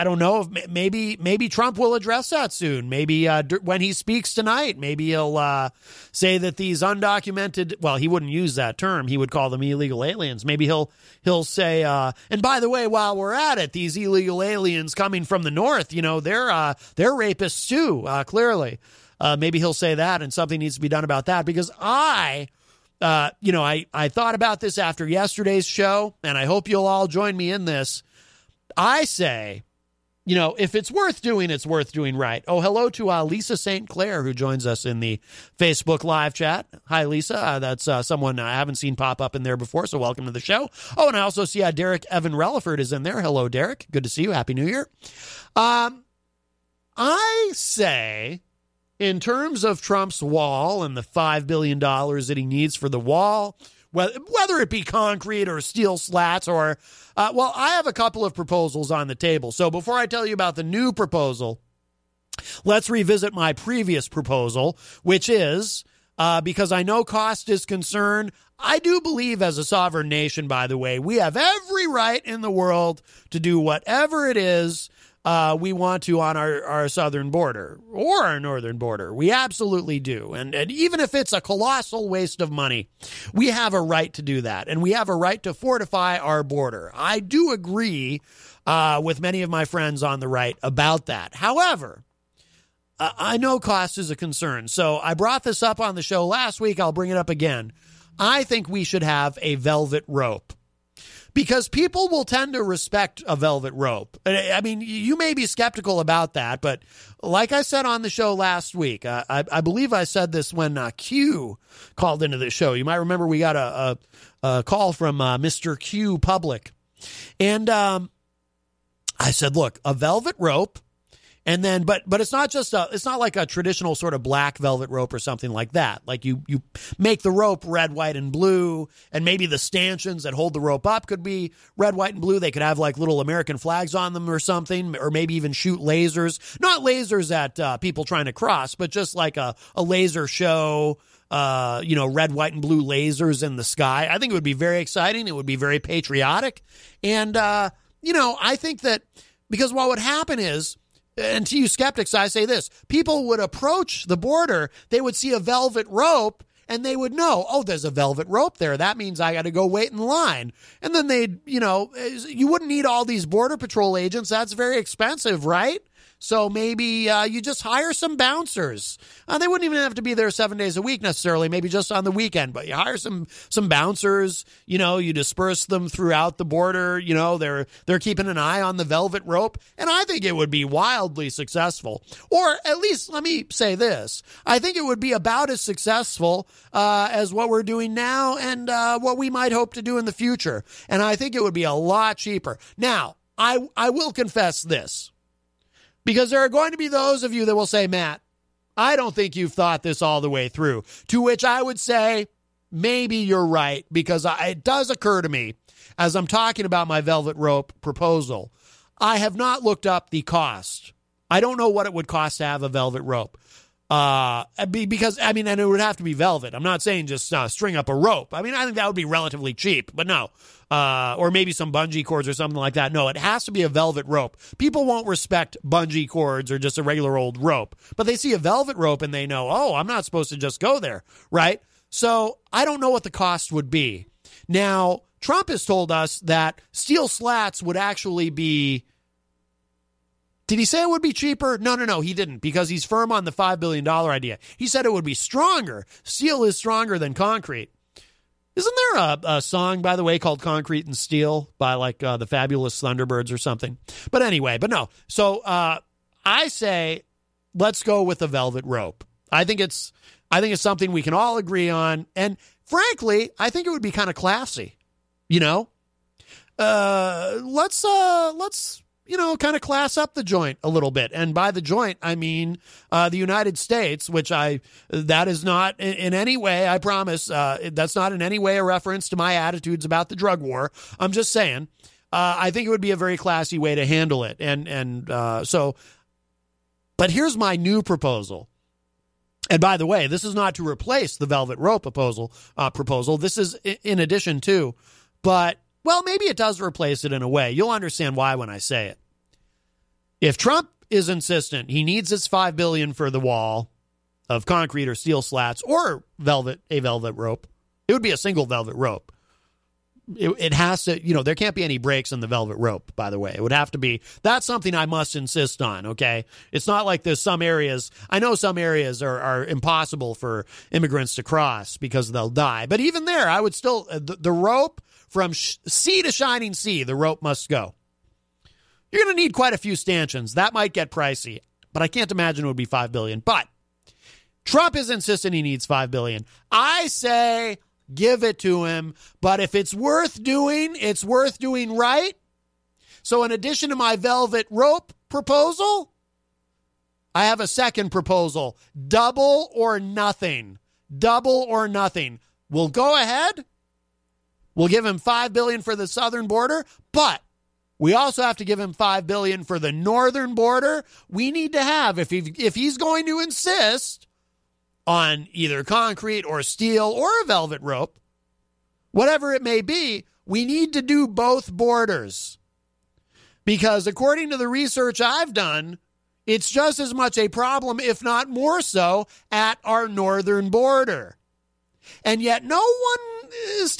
don't know if maybe Trump will address that soon. Maybe when he speaks tonight, maybe he'll say that these undocumented. Well, he wouldn't use that term. He would call them illegal aliens. Maybe he'll say. And by the way, while we're at it, these illegal aliens coming from the north, they're rapists too. Clearly, maybe he'll say that, and something needs to be done about that. Because I thought about this after yesterday's show, and I hope you'll all join me in this. I say, if it's worth doing, it's worth doing right. Oh, hello to Lisa St. Clair, who joins us in the Facebook live chat. Hi, Lisa. That's someone I haven't seen pop up in there before, so welcome to the show. Oh, and I also see Derek Evan Relaford is in there. Hello, Derek. Good to see you. Happy New Year. I say, in terms of Trump's wall and the $5 billion that he needs for the wall, whether it be concrete or steel slats or, I have a couple of proposals on the table. So before I tell you about the new proposal, let's revisit my previous proposal, which is, because I know cost is concerned, I do believe as a sovereign nation, by the way, we have every right in the world to do whatever it is we want to on our southern border or our northern border. We absolutely do. And even if it's a colossal waste of money, we have a right to do that. And we have a right to fortify our border. I do agree with many of my friends on the right about that. However, I know cost is a concern. So I brought this up on the show last week. I'll bring it up again. I think we should have a velvet rope. Because people will tend to respect a velvet rope. I mean, you may be skeptical about that, but like I said on the show last week, I believe I said this when Q called into the show. You might remember we got a call from Mr. Q Public. And I said, look, a velvet rope. And then, but it's not just it's not like a traditional sort of black velvet rope or something like that. Like you make the rope red, white, and blue, and maybe the stanchions that hold the rope up could be red, white, and blue. They could have like little American flags on them or something, or maybe even shoot lasers. Not lasers at people trying to cross, but just like a laser show, red, white, and blue lasers in the sky. I think it would be very exciting. It would be very patriotic. And, I think that because what would happen is, and to you skeptics, I say this, people would approach the border, they would see a velvet rope, and they would know, oh, there's a velvet rope there. That means I got to go wait in line. And then they'd, you wouldn't need all these Border Patrol agents. That's very expensive, right? So maybe you just hire some bouncers. They wouldn't even have to be there 7 days a week necessarily, maybe just on the weekend. But you hire some bouncers, you disperse them throughout the border. They're keeping an eye on the velvet rope. And I think it would be wildly successful. Or at least, let me say this. I think it would be about as successful as what we're doing now and what we might hope to do in the future. And I think it would be a lot cheaper. Now, I will confess this. Because there are going to be those of you that will say, Matt, I don't think you've thought this all the way through. To which I would say, maybe you're right, because it does occur to me, as I'm talking about my velvet rope proposal, I have not looked up the cost. I don't know what it would cost to have a velvet rope. Because, and it would have to be velvet. I'm not saying just string up a rope. I think that would be relatively cheap, but no. Or maybe some bungee cords or something like that. No, it has to be a velvet rope. People won't respect bungee cords or just a regular old rope, but they see a velvet rope and they know, oh, I'm not supposed to just go there, right? So I don't know what the cost would be. Now, Trump has told us that steel slats would actually be... Did he say it would be cheaper? No, he didn't, because he's firm on the $5 billion idea. He said it would be stronger. Steel is stronger than concrete. Isn't there a song, by the way, called Concrete and Steel by the Fabulous Thunderbirds or something? But anyway, no. So I say let's go with the velvet rope. I think it's something we can all agree on. And frankly, I think it would be kind of classy, let's kind of class up the joint a little bit. And by the joint, I mean the United States, which that is not in any way, I promise, that's not in any way a reference to my attitudes about the drug war. I'm just saying, I think it would be a very classy way to handle it. But here's my new proposal. And by the way, this is not to replace the velvet rope proposal. This is in addition to, but well, maybe it does replace it in a way. You'll understand why when I say it. If Trump is insistent he needs his $5 billion for the wall of concrete or steel slats or a velvet rope, it would be a single velvet rope. It has to, there can't be any breaks in the velvet rope, by the way. It would have to be, that's something I must insist on, okay? It's not like there's some areas, I know some areas are impossible for immigrants to cross because they'll die. But even there, I would still, the rope from sea to shining sea, the rope must go. You're going to need quite a few stanchions. That might get pricey, but I can't imagine it would be $5 billion. But Trump is insisting he needs $5 billion. I say, give it to him. But if it's worth doing, it's worth doing right. So in addition to my velvet rope proposal, I have a second proposal. Double or nothing. Double or nothing. We'll go ahead. We'll give him $5 billion for the southern border, but we also have to give him $5 billion for the northern border. We need to have, if he's going to insist on either concrete or steel or a velvet rope, whatever it may be, we need to do both borders. Because according to the research I've done, it's just as much a problem, if not more so, at our northern border. And yet no one's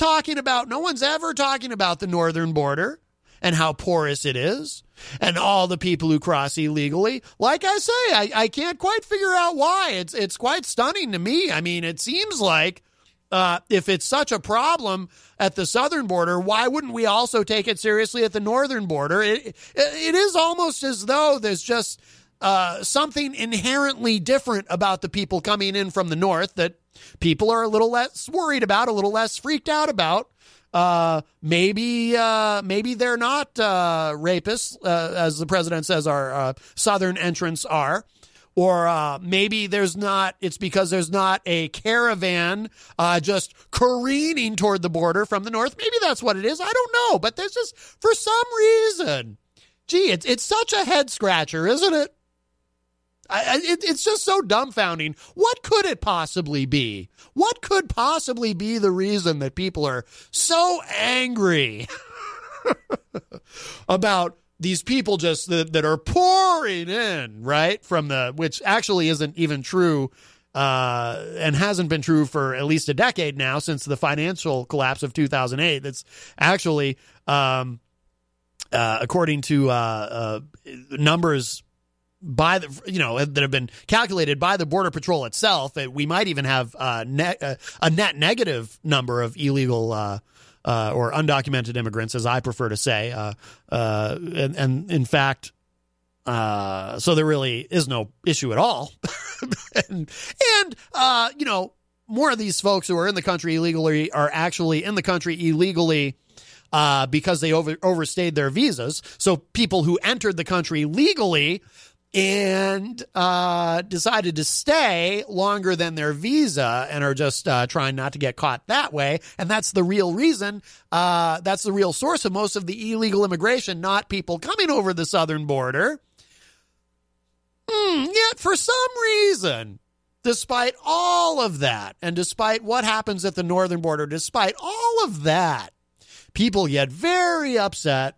ever talking about the northern border and how porous it is and all the people who cross illegally. Like I say, I can't quite figure out why. It's quite stunning to me. I mean, it seems like if it's such a problem at the southern border, why wouldn't we also take it seriously at the northern border? It is almost as though there's just something inherently different about the people coming in from the north that people are a little less worried about, a little less freaked out about. Maybe they're not rapists, as the president says our southern entrants are. Or maybe it's because there's not a caravan just careening toward the border from the north. Maybe that's what it is. I don't know. But there's just, for some reason, it's such a head scratcher, isn't it? It's just so dumbfounding. What could it possibly be? What could possibly be the reason that people are so angry about these people just that are pouring in, right? Which actually isn't even true and hasn't been true for at least a decade now, since the financial collapse of 2008. That's actually, according to numbers that have been calculated by the Border Patrol itself, we might even have a net negative number of illegal or undocumented immigrants, as I prefer to say. And in fact, so there really is no issue at all. and more of these folks who are in the country illegally are actually in the country illegally because they overstayed their visas. So people who entered the country legally and decided to stay longer than their visa and are just trying not to get caught that way. And that's the real reason. That's the real source of most of the illegal immigration, not people coming over the southern border. Yet for some reason, despite all of that, and despite what happens at the northern border, despite all of that, people get very upset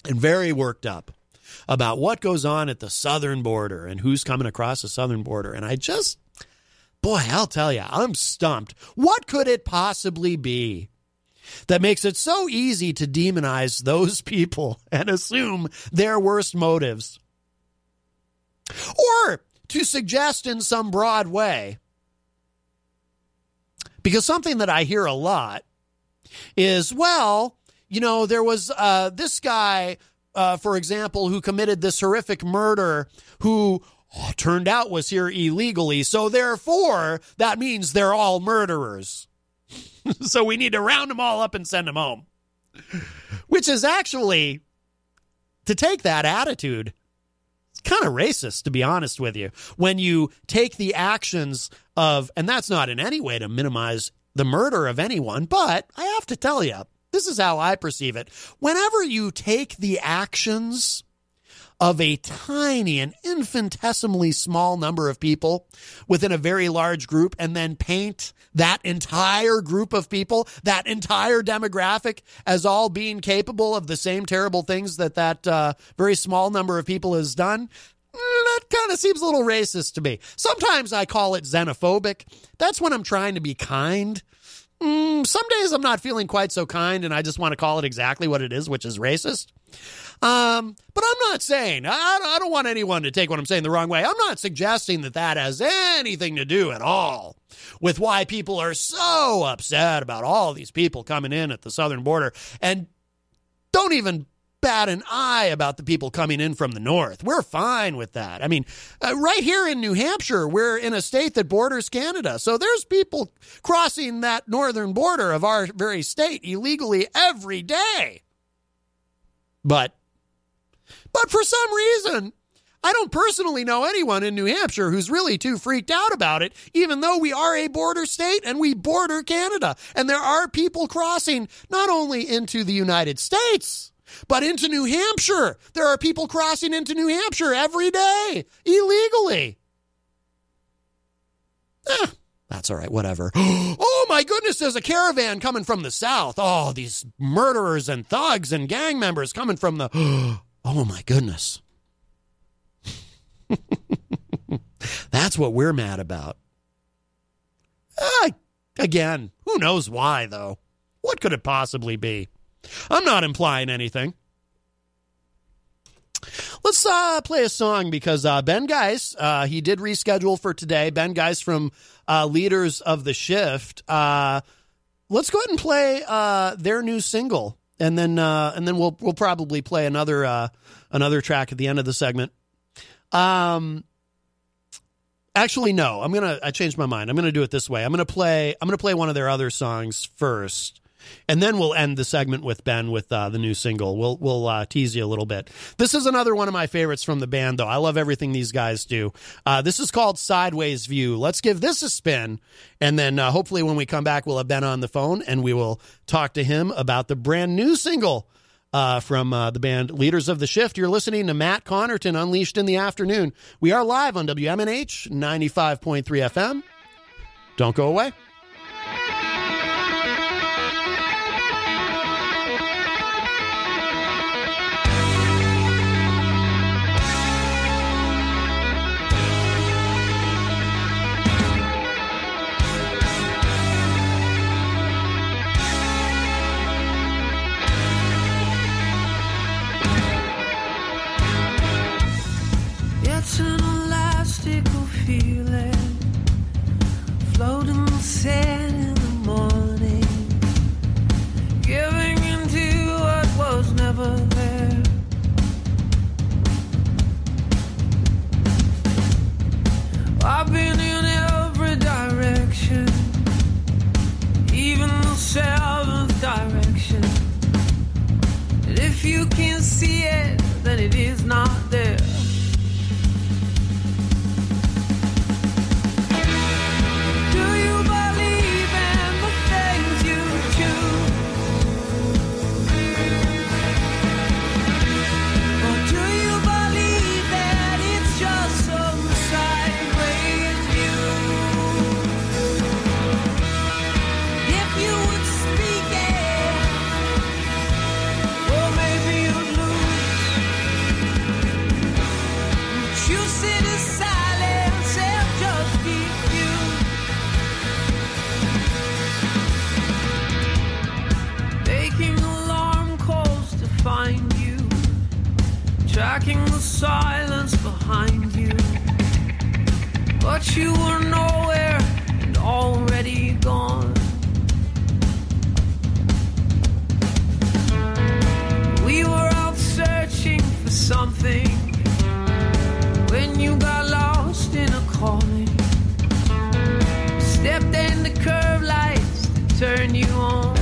and very worked up about what goes on at the southern border and who's coming across the southern border. And I'll tell you, I'm stumped. What could it possibly be that makes it so easy to demonize those people and assume their worst motives? Or to suggest in some broad way, because something that I hear a lot is, there was this guy, for example, who committed this horrific murder who turned out was here illegally. So therefore, that means they're all murderers. So we need to round them all up and send them home. Which is actually, to take that attitude, it's kind of racist, to be honest with you. When you take the actions of, and that's not in any way to minimize the murder of anyone, but I have to tell you, this is how I perceive it. Whenever you take the actions of a tiny and infinitesimally small number of people within a very large group and then paint that entire group of people, that entire demographic, as all being capable of the same terrible things that very small number of people has done, that kind of seems a little racist to me. Sometimes I call it xenophobic. That's when I'm trying to be kind. Some days I'm not feeling quite so kind, and I just want to call it exactly what it is, which is racist. But I'm not saying, I don't want anyone to take what I'm saying the wrong way. I'm not suggesting that has anything to do at all with why people are so upset about all these people coming in at the southern border, and don't even bat an eye about the people coming in from the north. We're fine with that. I mean, right here in New Hampshire, we're in a state that borders Canada. So there's people crossing that northern border of our very state illegally every day. But for some reason, I don't personally know anyone in New Hampshire who's really too freaked out about it, even though we are a border state and we border Canada. And there are people crossing not only into the United States, but into New Hampshire. There are people crossing into New Hampshire every day, illegally. That's all right, whatever. Oh, my goodness, there's a caravan coming from the south. Oh, these murderers and thugs and gang members coming from the... Oh, my goodness. That's what we're mad about. Again, who knows why, though? What could it possibly be? I'm not implying anything. Let's play a song because Ben Geis, he did reschedule for today. Ben Geis from Leaders of the Shift. Let's go ahead and play their new single, and then we'll probably play another track at the end of the segment. Actually, no. I changed my mind. I'm gonna do it this way. I'm gonna play one of their other songs first. And then we'll end the segment with Ben with the new single. We'll tease you a little bit. This is another one of my favorites from the band, though. I love everything these guys do. This is called Sideways View. Let's give this a spin, and then hopefully when we come back, we'll have Ben on the phone, and we will talk to him about the brand new single from the band Leaders of the Shift. You're listening to Matt Connarton, Unleashed in the Afternoon. We are live on WMNH 95.3 FM. Don't go away. It's an elastical feeling, floating in the sand in the morning, giving into what was never there. I've been in every direction, even the seventh direction. And if you can't see it, then it is not there. Tracking the silence behind you, but you were nowhere and already gone. We were out searching for something when you got lost in a calling. Stepped into curve lights to turn you on.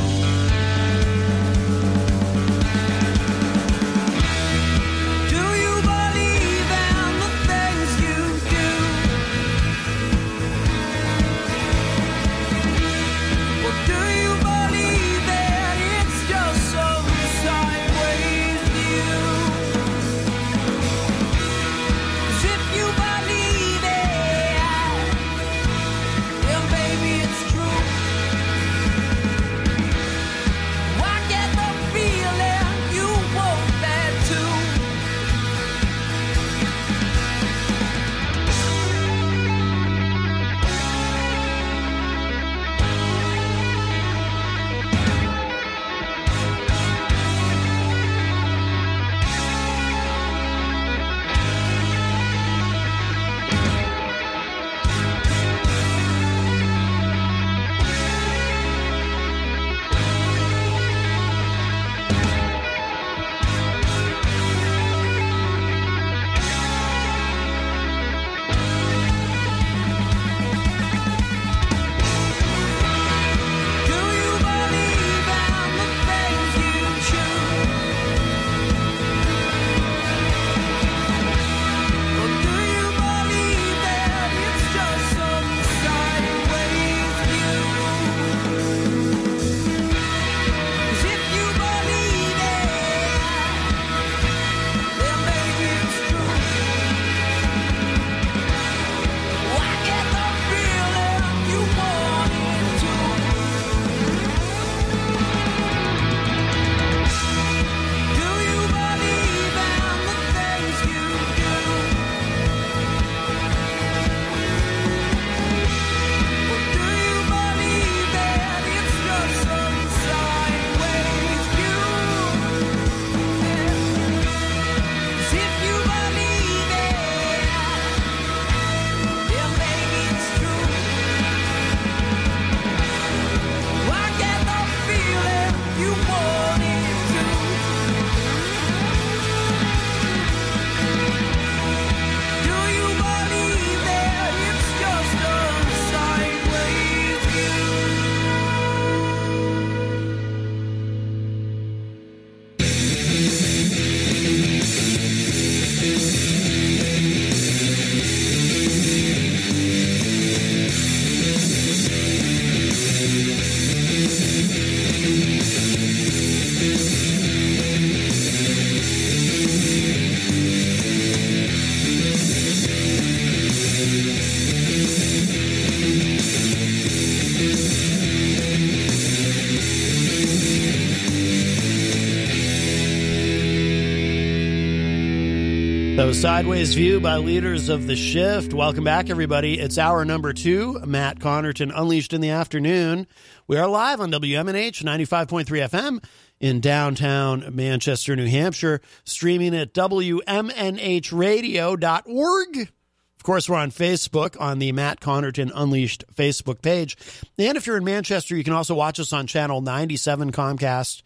So, Sideways View by Leaders of the Shift. Welcome back, everybody. It's hour number 2. Matt Connarton, Unleashed in the Afternoon. We are live on WMNH 95.3 FM in downtown Manchester, New Hampshire, streaming at WMNHradio.org. Of course, we're on Facebook on the Matt Connarton Unleashed Facebook page. And if you're in Manchester, you can also watch us on Channel 97 Comcast.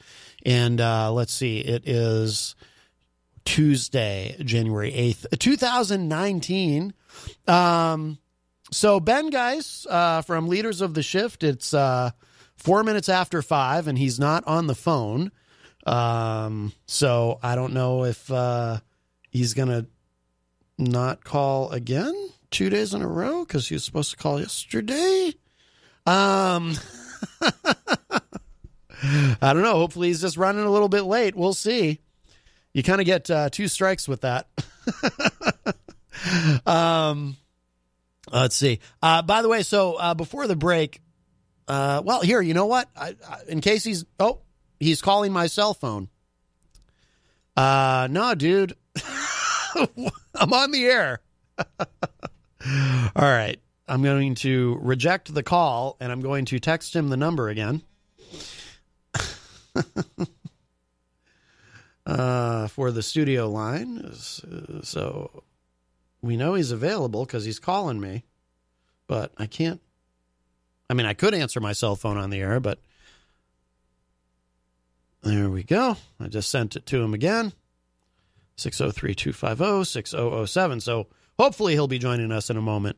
And let's see, it is Tuesday, January 8th, 2019. So Ben Geis from Leaders of the Shift, it's 4 minutes after 5, and he's not on the phone. So I don't know if he's going to not call again 2 days in a row because he was supposed to call yesterday. I don't know. Hopefully he's just running a little bit late. We'll see. You kind of get 2 strikes with that. Let's see. By the way, so before the break, well, here, you know what? In case he's calling my cell phone. No, dude. I'm on the air. All right. I'm going to reject the call, and I'm going to text him the number again. For the studio line. So we know he's available because he's calling me, but I can't. I mean, I could answer my cell phone on the air, but there we go. I just sent it to him again. 603-250-6007. So hopefully he'll be joining us in a moment.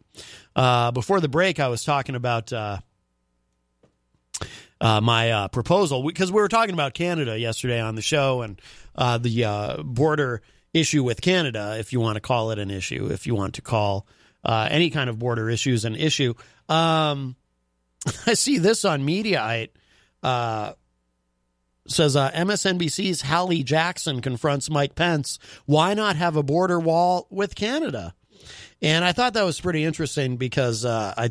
Before the break, I was talking about my proposal, because we were talking about Canada yesterday on the show, and the border issue with Canada, if you want to call it an issue, if you want to call any kind of border issues an issue. I see this on Mediaite. Says MSNBC's Hallie Jackson confronts Mike Pence. Why not have a border wall with Canada? And I thought that was pretty interesting because I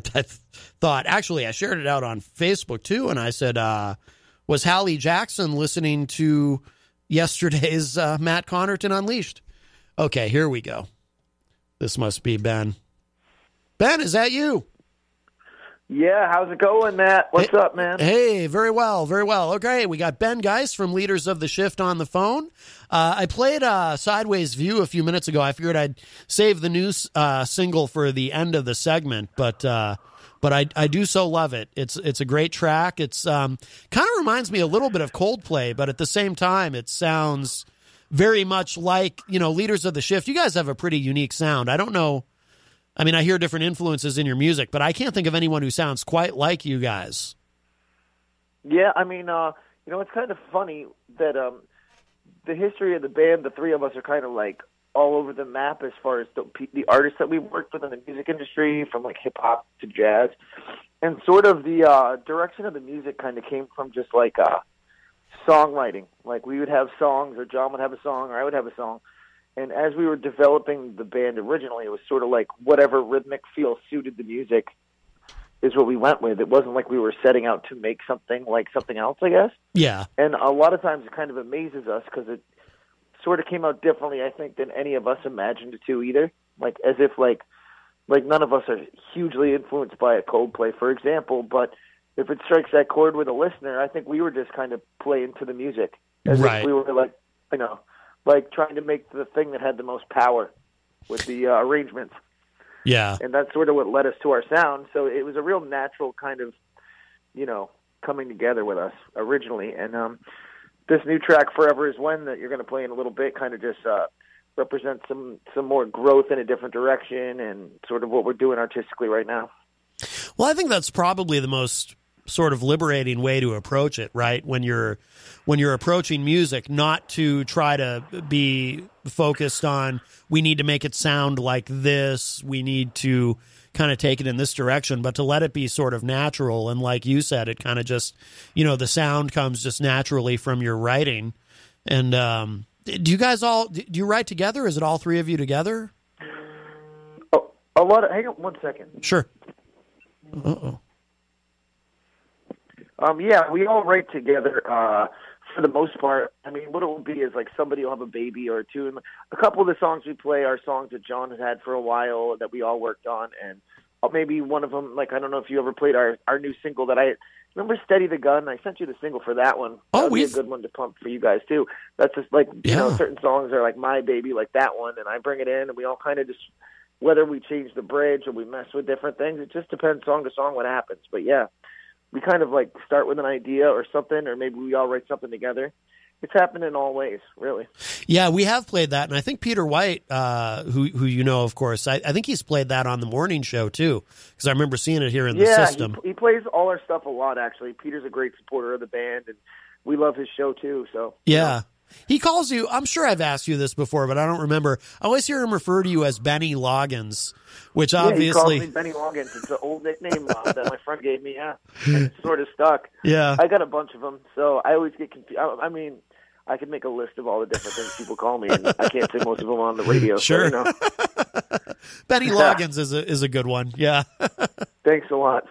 thought, actually, I shared it out on Facebook too, and I said, was Hallie Jackson listening to yesterday's Matt Connarton Unleashed? Okay, here we go. This must be Ben. Ben, is that you? Yeah, how's it going, Matt? What's up, man? Hey, very well, very well. Okay, we got Ben Geis from Leaders of the Shift on the phone. I played Sideways View a few minutes ago. I figured I'd save the new single for the end of the segment, but I do so love it. It's a great track. It's kind of reminds me a little bit of Coldplay, but at the same time, it sounds very much like, Leaders of the Shift. You guys have a pretty unique sound. I don't know. I mean, I hear different influences in your music, but I can't think of anyone who sounds quite like you guys. Yeah, I mean, it's kind of funny that the history of the band, the three of us are kind of like all over the map as far as the artists that we've worked with in the music industry, from like hip hop to jazz. And sort of the direction of the music kind of came from just like songwriting. Like we would have songs, or John would have a song, or I would have a song. And as we were developing the band originally, it was sort of like whatever rhythmic feel suited the music is what we went with. It wasn't like we were setting out to make something like something else, I guess. Yeah. And a lot of times it kind of amazes us because it sort of came out differently, I think, than any of us imagined it to either. Like as if like none of us are hugely influenced by a Coldplay, for example, but if it strikes that chord with a listener, I think we were just kind of playing to the music. As if we were like, like trying to make the thing that had the most power with the arrangements. Yeah. And that's sort of what led us to our sound. So it was a real natural kind of, coming together with us originally. And this new track, Forever Is When, that you're going to play in a little bit, kind of just represents some more growth in a different direction and sort of what we're doing artistically right now. Well, I think that's probably the most sort of liberating way to approach it, right? When you're approaching music, not to try to be focused on, we need to make it sound like this, we need to kind of take it in this direction, but to let it be sort of natural. And like you said, it kind of just, the sound comes just naturally from your writing. And do you guys do you write together? Is it all three of you together? Oh, hang on 1 second. Sure. Uh-oh. Yeah, we all write together for the most part, I mean, what it will be is like somebody will have a baby or two. And a couple of the songs we play are songs that John has had for a while that we all worked on. And maybe one of them, like, I don't know if you ever played our new single that remember Steady the Gun? I sent you the single for that one. That would be a good one to pump for you guys, too. That's just like, you know, certain songs are like My Baby, like that one. And I bring it in and we all kind of just, whether we change the bridge or we mess with different things, it just depends song to song what happens. But yeah, we kind of like start with an idea or something, or maybe we all write something together. It's happened in all ways, really. Yeah, we have played that, and I think Peter White, who you know, of course, I think he's played that on the morning show too, because I remember seeing it here in the system. He plays all our stuff a lot. Actually, Peter's a great supporter of the band, and we love his show too. So yeah. You know. He calls you, I'm sure I've asked you this before, but I don't remember. I always hear him refer to you as Benny Loggins, which obviously... he calls me Benny Loggins. It's an old nickname that my friend gave me, and it's sort of stuck. Yeah. I got a bunch of them, so I always get confused. I mean, I could make a list of all the different things people call me, and I can't say most of them on the radio. Sure. So, you know. Benny Loggins is a good one, yeah. Thanks a lot.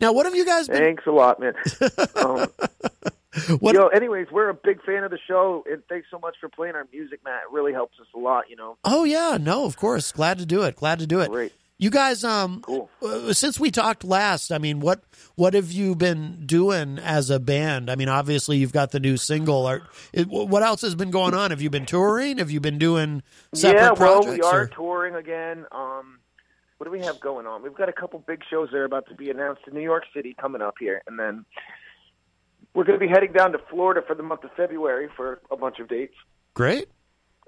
Now, what have you guys been... Thanks a lot, man. Anyways, we're a big fan of the show, and thanks so much for playing our music, Matt. It really helps us a lot, you know. Oh, yeah. No, of course. Glad to do it. Great. You guys, cool. Since we talked last, I mean, what have you been doing as a band? I mean, obviously, you've got the new single. What else has been going on? Have you been touring? Have you been doing separate projects? Yeah, we are touring again. What do we have going on? We've got a couple big shows that are about to be announced in New York City coming up here, and then we're going to be heading down to Florida for the month of February for a bunch of dates. Great.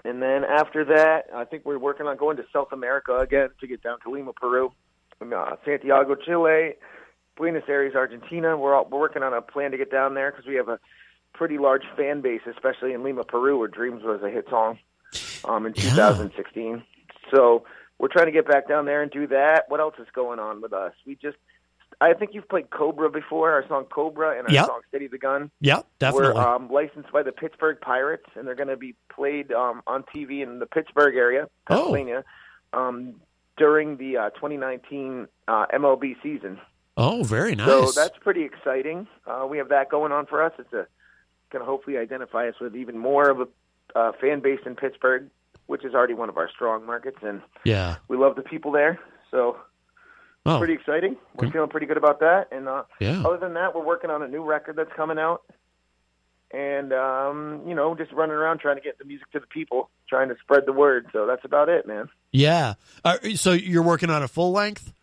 And then after that, I think we're working on going to South America again to get down to Lima, Peru, and, Santiago, Chile, Buenos Aires, Argentina. We're working on a plan to get down there because we have a pretty large fan base, especially in Lima, Peru, where Dreams was a hit song in 2016. So we're trying to get back down there and do that. What else is going on with us? I think you've played Cobra before, our song Cobra and our song Steady the Gun. Yeah, definitely. We're licensed by the Pittsburgh Pirates, and they're going to be played on TV in the Pittsburgh area, Pennsylvania, during the 2019 MLB season. Oh, very nice. So that's pretty exciting. We have that going on for us. It's going to hopefully identify us with even more of a fan base in Pittsburgh, which is already one of our strong markets, and we love the people there. So... pretty exciting. We're feeling pretty good about that. And other than that, we're working on a new record that's coming out. And, just running around trying to get the music to the people, trying to spread the word. So that's about it, man. Yeah. So you're working on a full length?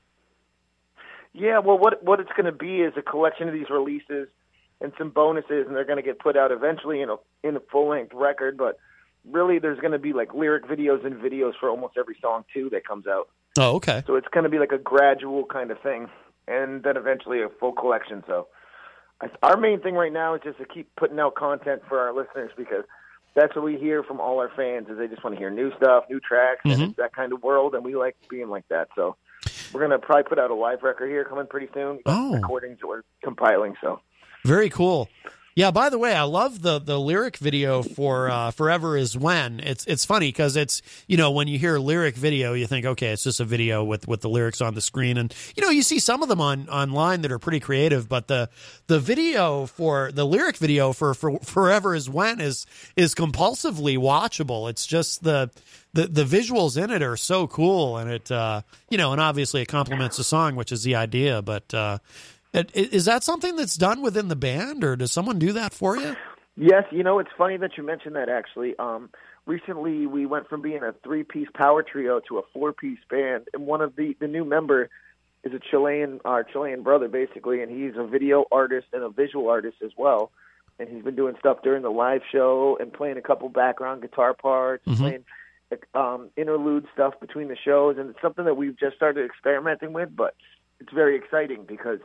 Yeah, well, what it's going to be is a collection of these releases and some bonuses, and they're going to get put out eventually in a full-length record. But really, there's going to be, like, lyric videos and videos for almost every song, too, that comes out. Oh, okay. So it's going to be like a gradual kind of thing, and then eventually a full collection. So our main thing right now is just to keep putting out content for our listeners, because that's what we hear from all our fans is they just want to hear new stuff, new tracks, and it's that kind of world, and we like being like that. So we're going to probably put out a live record here coming pretty soon. Recordings that we're compiling. So very cool. Yeah, by the way, I love the lyric video for Forever Is When. It's funny because it's, when you hear lyric video, you think, okay, it's just a video with the lyrics on the screen. And, you see some of them online that are pretty creative, but the lyric video for Forever Is When is compulsively watchable. It's just the visuals in it are so cool. And it, and obviously it complements the song, which is the idea, but, is that something that's done within the band, or does someone do that for you? Yes, it's funny that you mentioned that, actually. Recently, we went from being a 3-piece power trio to a 4-piece band, and one of the new member is our Chilean brother, basically, and he's a video artist and a visual artist as well, and he's been doing stuff during the live show and playing a couple background guitar parts, playing interlude stuff between the shows, and it's something that we've just started experimenting with, but it's very exciting because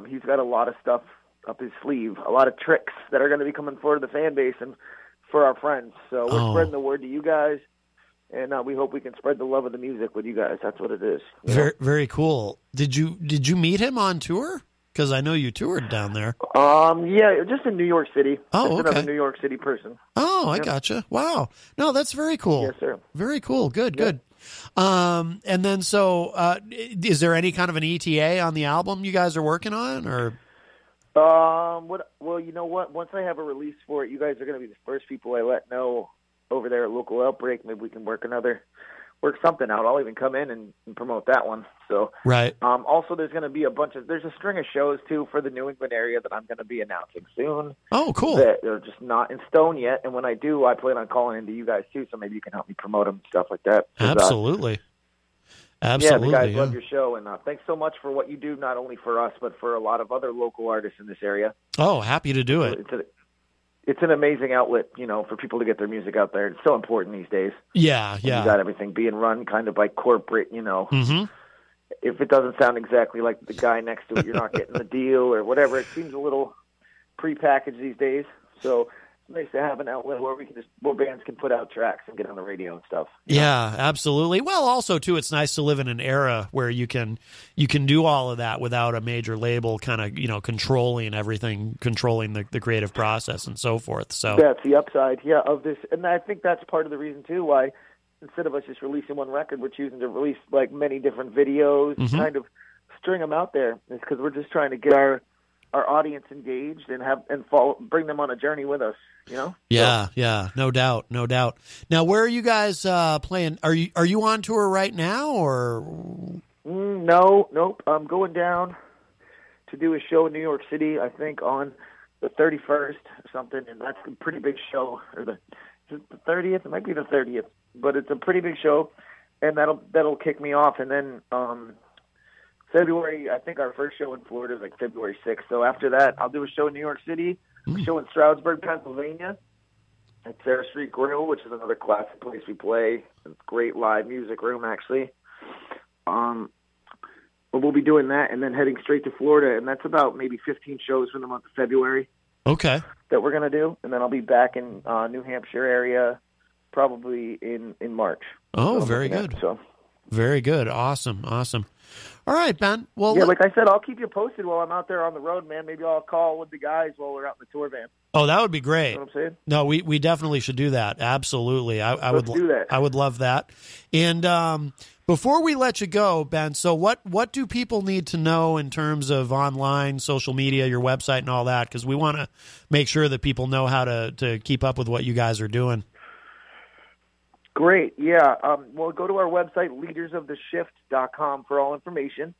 he's got a lot of stuff up his sleeve, a lot of tricks that are going to be coming forward to the fan base and for our friends. So we're spreading the word to you guys, and we hope we can spread the love of the music with you guys. That's what it is. Very, very cool. Did you meet him on tour? Because I know you toured down there. Yeah, just in New York City. Oh, okay. Another New York City person. Oh, I gotcha. Wow. No, that's very cool. Yes, sir. Very cool. Good. And then is there any kind of an ETA on the album you guys are working on, or? Well, you know what? Once I have a release for it, you guys are going to be the first people I let know over there at Local Outbreak. Maybe we can work something out. I'll even come in and promote that one. So, right. Also, there's going to be there's a string of shows too for the New England area that I'm going to be announcing soon. Oh, cool. That they're just not in stone yet. And when I do, I plan on calling into you guys too. So maybe you can help me promote them, stuff like that. Absolutely. Absolutely. Yeah, the guys love your show, and thanks so much for what you do, not only for us, but for a lot of other local artists in this area. Oh, happy to do it. It's an amazing outlet, for people to get their music out there. It's so important these days. Yeah. You got everything being run kind of by corporate, Mm-hmm. If it doesn't sound exactly like the guy next to it, you're not getting the deal or whatever. It seems a little prepackaged these days. So it's nice to have an outlet where bands can put out tracks and get on the radio and stuff. Yeah, absolutely. Well, also too, it's nice to live in an era where you can do all of that without a major label kind of controlling everything, controlling the creative process and so forth. So that's the upside, of this, and I think that's part of the reason too why instead of us just releasing one record, we're choosing to release like many different videos, Mm-hmm. kind of string them out there. It's because we're just trying to get our audience engaged and bring them on a journey with us. Yeah, no doubt. Now, where are you guys playing? Are you on tour right now, or? Nope. I'm going down to do a show in New York City, I think on the 31st or something, and that's a pretty big show. Is it the 30th? It might be the 30th, but it's a pretty big show, and that'll kick me off. And then February, I think our first show in Florida is like February 6th. So after that, I'll do a show in New York City, a show in Stroudsburg, Pennsylvania, at Sarah Street Grill, which is another classic place we play. It's a great live music room, actually. But we'll be doing that and then heading straight to Florida, and that's about maybe 15 shows for the month of February. Okay. That we're going to do, and then I'll be back in New Hampshire area probably in March. Oh, very good. Very good. Awesome. All right, Ben. Well, like I said, I'll keep you posted while I'm out there on the road, man. Maybe I'll call with the guys while we're out in the tour van. Oh, that would be great. You know what I'm saying? No, we definitely should do that. Absolutely. Let's do that. I would love that. And before we let you go, Ben, so what do people need to know in terms of online, social media, your website and all that? Because we want to make sure that people know how to keep up with what you guys are doing. Great, yeah. Well, go to our website, leadersoftheshift.com, for all information.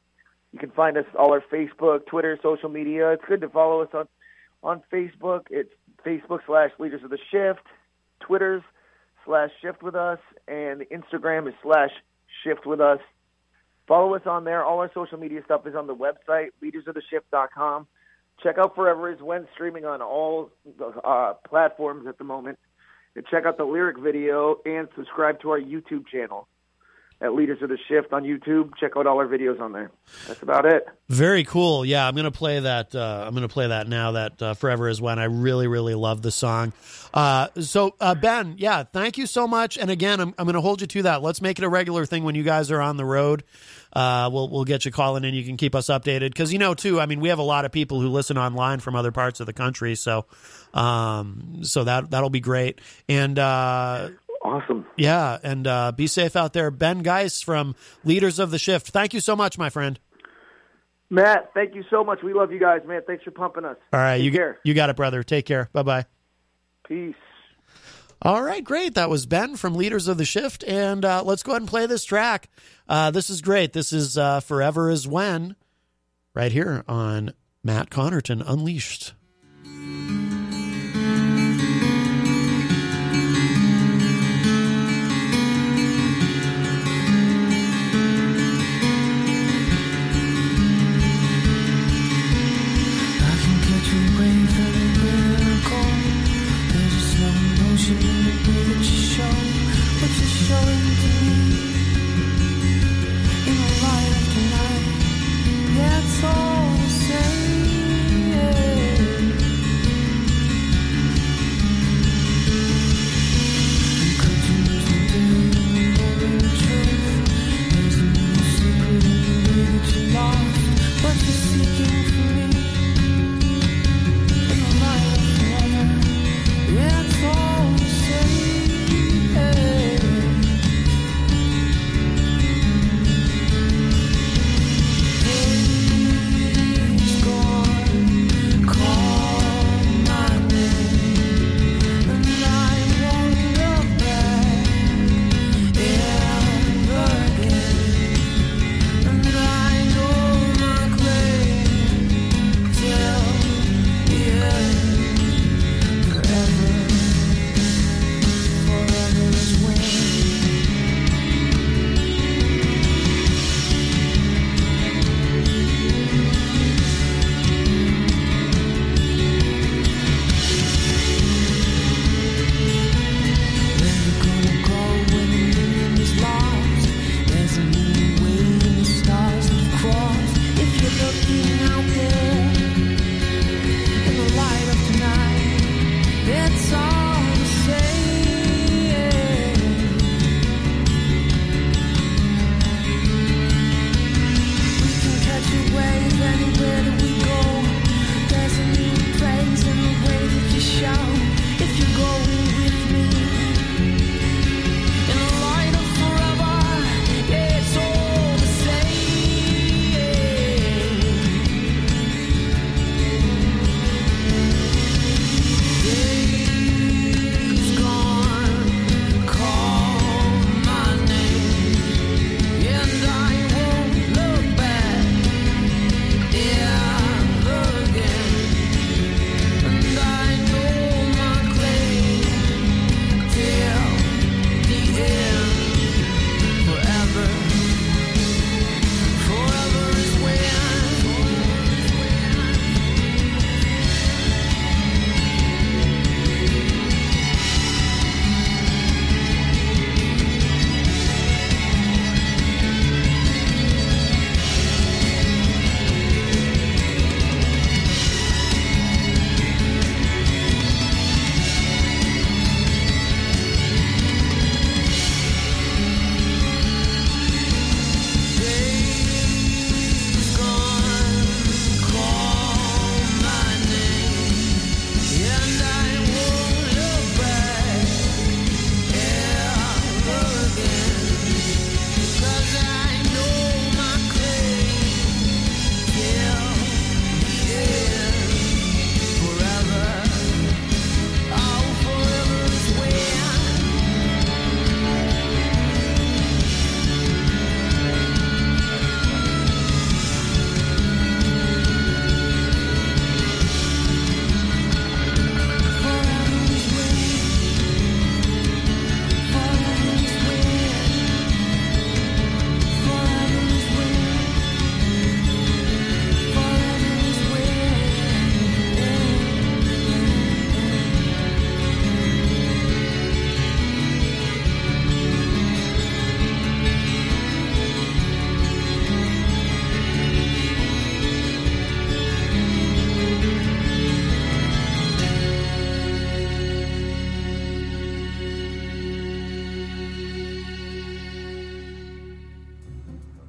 You can find us all our Facebook, Twitter, social media. It's good to follow us on Facebook. It's Facebook/Leaders of the Shift, Twitter's /Shift with us, and Instagram is /Shift with us. Follow us on there. All our social media stuff is on the website, leadersoftheshift.com. Check out Forever Is When, streaming on all platforms at the moment. And check out the lyric video and subscribe to our YouTube channel at Leaders of the Shift on YouTube. Check out all our videos on there. That's about it. Very cool. Yeah, I'm going to play that. I'm going to play that now. That Forever Is When. I really, really love the song. So Ben, yeah, thank you so much. And again, I'm going to hold you to that. Let's make it a regular thing when you guys are on the road. We'll get you calling in. You can keep us updated because too. I mean, we have a lot of people who listen online from other parts of the country. So that'll be great. And awesome. Yeah, and be safe out there. Ben Geis from Leaders of the Shift. Thank you so much, my friend. Matt, thank you so much. We love you guys, man. Thanks for pumping us. All right, Take care. You got it, brother. Take care. Bye-bye. Peace. All right, great. That was Ben from Leaders of the Shift, and let's go ahead and play this track. This is great. This is Forever Is When, right here on Matt Connarton Unleashed. That's all to say.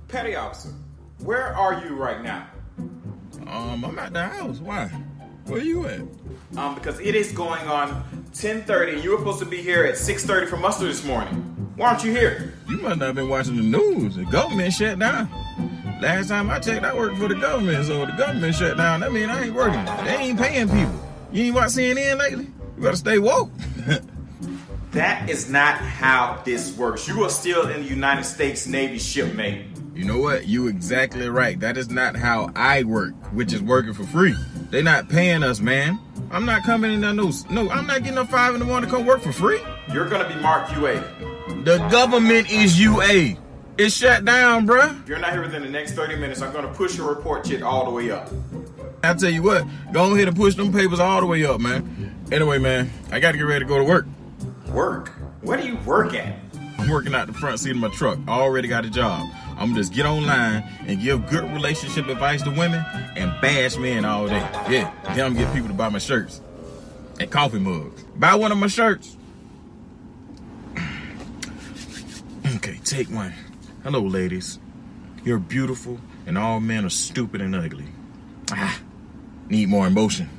Petty officer, where are you right now? I'm at the house. Why? Where you at? Because it is going on 10:30, and you were supposed to be here at 6:30 for muster this morning. Why aren't you here? You must not have been watching the news. The government shut down. Last time I checked, I worked for the government, so the government shut down. That means I ain't working. They ain't paying people. You ain't watched CNN lately? You better stay woke. That is not how this works. You are still in the United States Navy ship, mate. You know what? You exactly right. That is not how I work, which is working for free. They not paying us, man. I'm not coming in there. No, I'm not getting up 5 in the morning to come work for free. You're going to be marked UA. The government is UA. It's shut down, bruh. If you're not here within the next 30 minutes, I'm going to push your report shit all the way up. I tell you what, go ahead and push them papers all the way up, man. Anyway, man, I got to get ready to go to work. Work? Where do you work at? I'm working out the front seat of my truck. I already got a job. I'm gonna just get online and give good relationship advice to women and bash men all day. Yeah, then I'm gonna get people to buy my shirts and coffee mugs. Buy one of my shirts. Okay, take one. Hello, ladies. You're beautiful and all men are stupid and ugly. Need more emotion.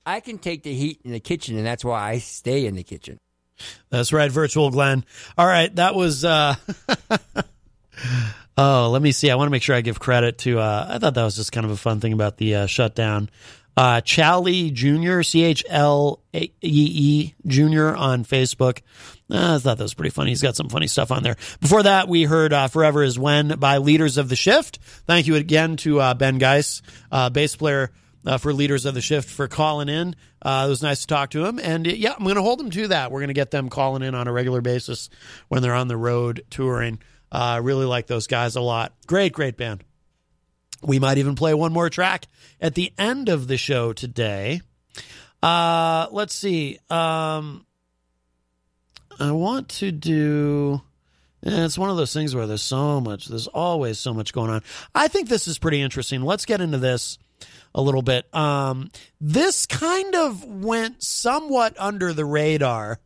I can take the heat in the kitchen, and that's why I stay in the kitchen. That's right, Virtual Glenn. All right, that was... oh, let me see. I want to make sure I give credit to... I thought that was just kind of a fun thing about the shutdown. Chally Jr., C-H-L-E-E Jr. on Facebook. I thought that was pretty funny. He's got some funny stuff on there. Before that, we heard Forever Is When by Leaders of the Shift. Thank you again to Ben Geis, bass player for Leaders of the Shift, for calling in. It was nice to talk to him. And yeah, I'm going to hold them to that. We're going to get them calling in on a regular basis when they're on the road touring. Really like those guys a lot. Great, great band. We might even play one more track at the end of the show today. Let's see. I want to do... it's one of those things where there's always so much going on. I think this is pretty interesting. Let's get into this a little bit. This kind of went somewhat under the radar,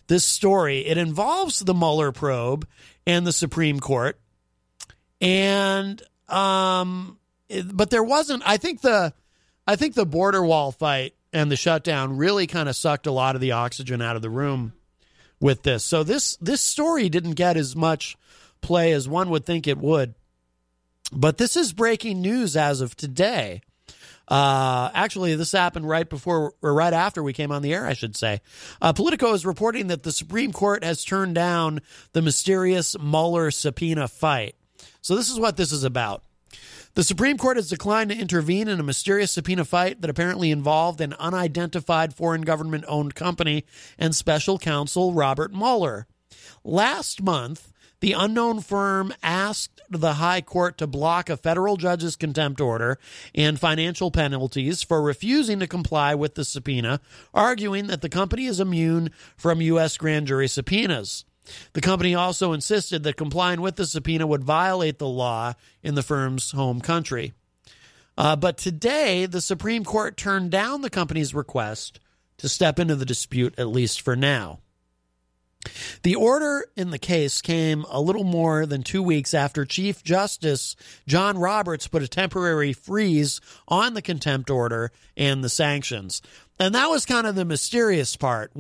this story. It involves the Mueller probe and the Supreme Court. And... but there wasn't, I think the border wall fight and the shutdown really kind of sucked a lot of the oxygen out of the room with this. So this story didn't get as much play as one would think it would. But this is breaking news as of today. Actually, this happened right after we came on the air, I should say. Politico is reporting that the Supreme Court has turned down the mysterious Mueller subpoena fight. So this is what this is about. The Supreme Court has declined to intervene in a mysterious subpoena fight that apparently involved an unidentified foreign government-owned company and special counsel Robert Mueller. Last month, the unknown firm asked the High Court to block a federal judge's contempt order and financial penalties for refusing to comply with the subpoena, arguing that the company is immune from U.S. grand jury subpoenas. The company also insisted that complying with the subpoena would violate the law in the firm's home country. But today, the Supreme Court turned down the company's request to step into the dispute, at least for now. The order in the case came a little more than 2 weeks after Chief Justice John Roberts put a temporary freeze on the contempt order and the sanctions. And that was kind of the mysterious part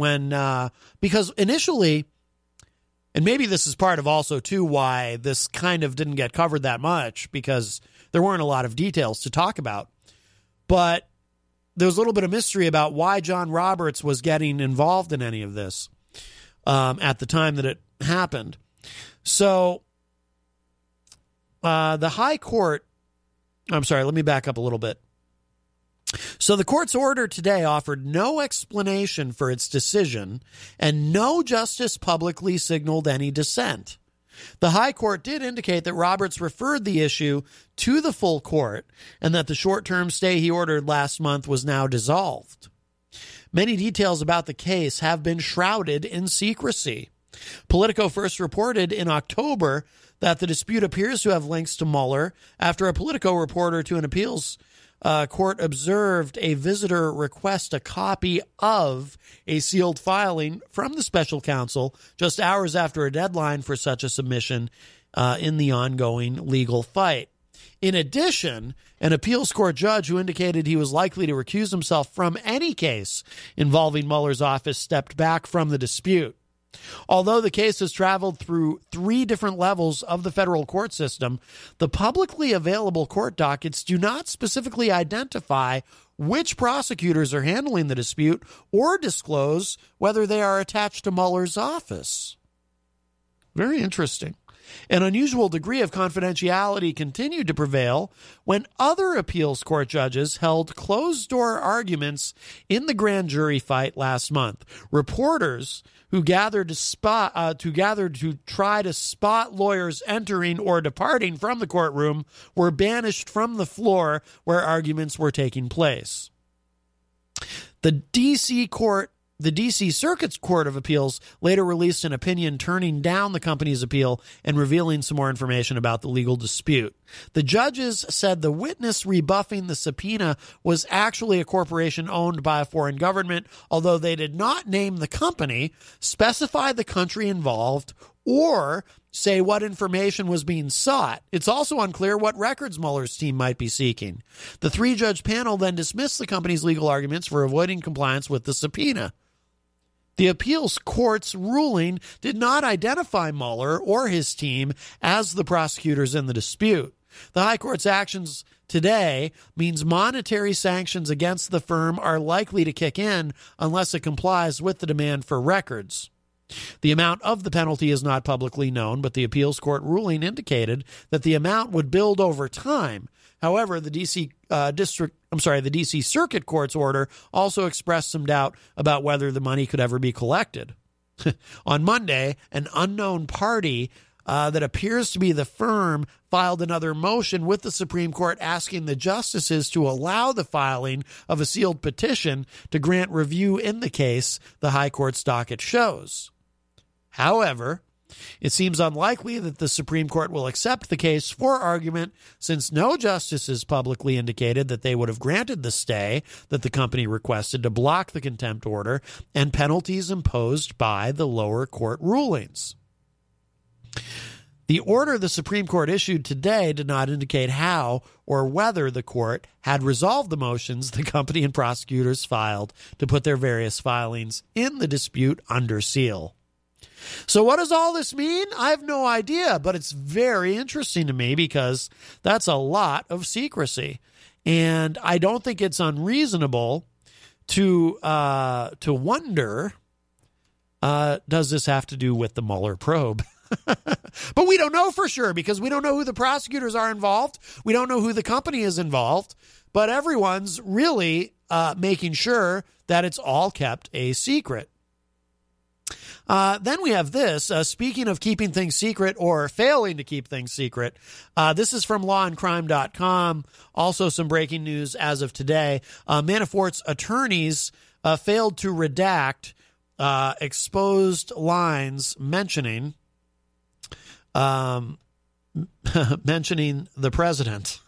because initially... And maybe this is part of also, too, why this kind of didn't get covered that much, because there weren't a lot of details to talk about. But there was a little bit of mystery about why John Roberts was getting involved in any of this at the time that it happened. So the High Court... I'm sorry, let me back up a little bit. So the court's order today offered no explanation for its decision, and no justice publicly signaled any dissent. The High Court did indicate that Roberts referred the issue to the full court and that the short-term stay he ordered last month was now dissolved. Many details about the case have been shrouded in secrecy. Politico first reported in October that the dispute appears to have links to Mueller after a Politico reporter to an appeals court observed a visitor request a copy of a sealed filing from the special counsel just hours after a deadline for such a submission in the ongoing legal fight. In addition, an appeals court judge who indicated he was likely to recuse himself from any case involving Mueller's office stepped back from the dispute. Although the case has traveled through 3 different levels of the federal court system, the publicly available court dockets do not specifically identify which prosecutors are handling the dispute or disclose whether they are attached to Mueller's office. Very interesting. An unusual degree of confidentiality continued to prevail when other appeals court judges held closed-door arguments in the grand jury fight last month. Reporters who gathered to try to spot lawyers entering or departing from the courtroom were banished from the floor where arguments were taking place. The D.C. Circuit Court of Appeals later released an opinion turning down the company's appeal and revealing some more information about the legal dispute. The judges said the witness rebuffing the subpoena was actually a corporation owned by a foreign government, although they did not name the company, specify the country involved, or say what information was being sought. It's also unclear what records Mueller's team might be seeking. The 3-judge panel then dismissed the company's legal arguments for avoiding compliance with the subpoena. The appeals court's ruling did not identify Mueller or his team as the prosecutors in the dispute. The High Court's actions today means monetary sanctions against the firm are likely to kick in unless it complies with the demand for records. The amount of the penalty is not publicly known, but the appeals court ruling indicated that the amount would build over time. However, the D.C. Circuit Court's order also expressed some doubt about whether the money could ever be collected. On Monday, an unknown party that appears to be the firm filed another motion with the Supreme Court asking the justices to allow the filing of a sealed petition to grant review in the case, the High Court's docket shows. However, it seems unlikely that the Supreme Court will accept the case for argument since no justices publicly indicated that they would have granted the stay that the company requested to block the contempt order and penalties imposed by the lower court rulings. The order the Supreme Court issued today did not indicate how or whether the court had resolved the motions the company and prosecutors filed to put their various filings in the dispute under seal. So what does all this mean? I have no idea, but it's very interesting to me because that's a lot of secrecy. And I don't think it's unreasonable to wonder, does this have to do with the Mueller probe? But we don't know for sure because we don't know who the prosecutors are involved. We don't know who the company is involved, but everyone's really making sure that it's all kept a secret. Then we have this, speaking of keeping things secret or failing to keep things secret, this is from lawandcrime.com. Also some breaking news as of today. Manafort's attorneys failed to redact exposed lines mentioning the president.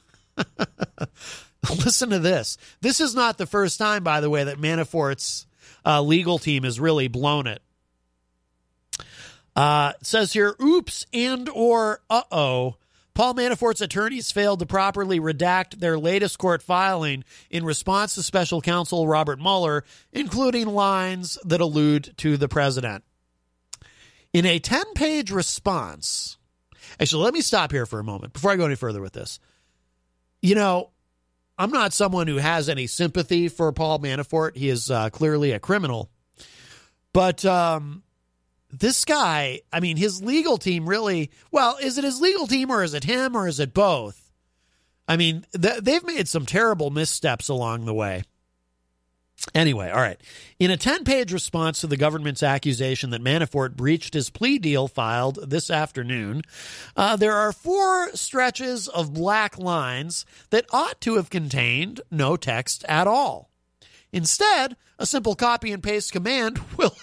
Listen to this. This is not the first time, by the way, that Manafort's legal team has really blown it. It says here, oops and or uh-oh. Paul Manafort's attorneys failed to properly redact their latest court filing in response to special counsel Robert Mueller, including lines that allude to the president. In a 10-page response, actually, let me stop here for a moment before I go any further with this. You know, I'm not someone who has any sympathy for Paul Manafort. He is clearly a criminal. But this guy, I mean, his legal team really, well, is it his legal team or is it him or is it both? I mean, they've made some terrible missteps along the way. Anyway, all right. In a 10-page response to the government's accusation that Manafort breached his plea deal filed this afternoon, there are 4 stretches of black lines that ought to have contained no text at all. Instead, a simple copy and paste command will...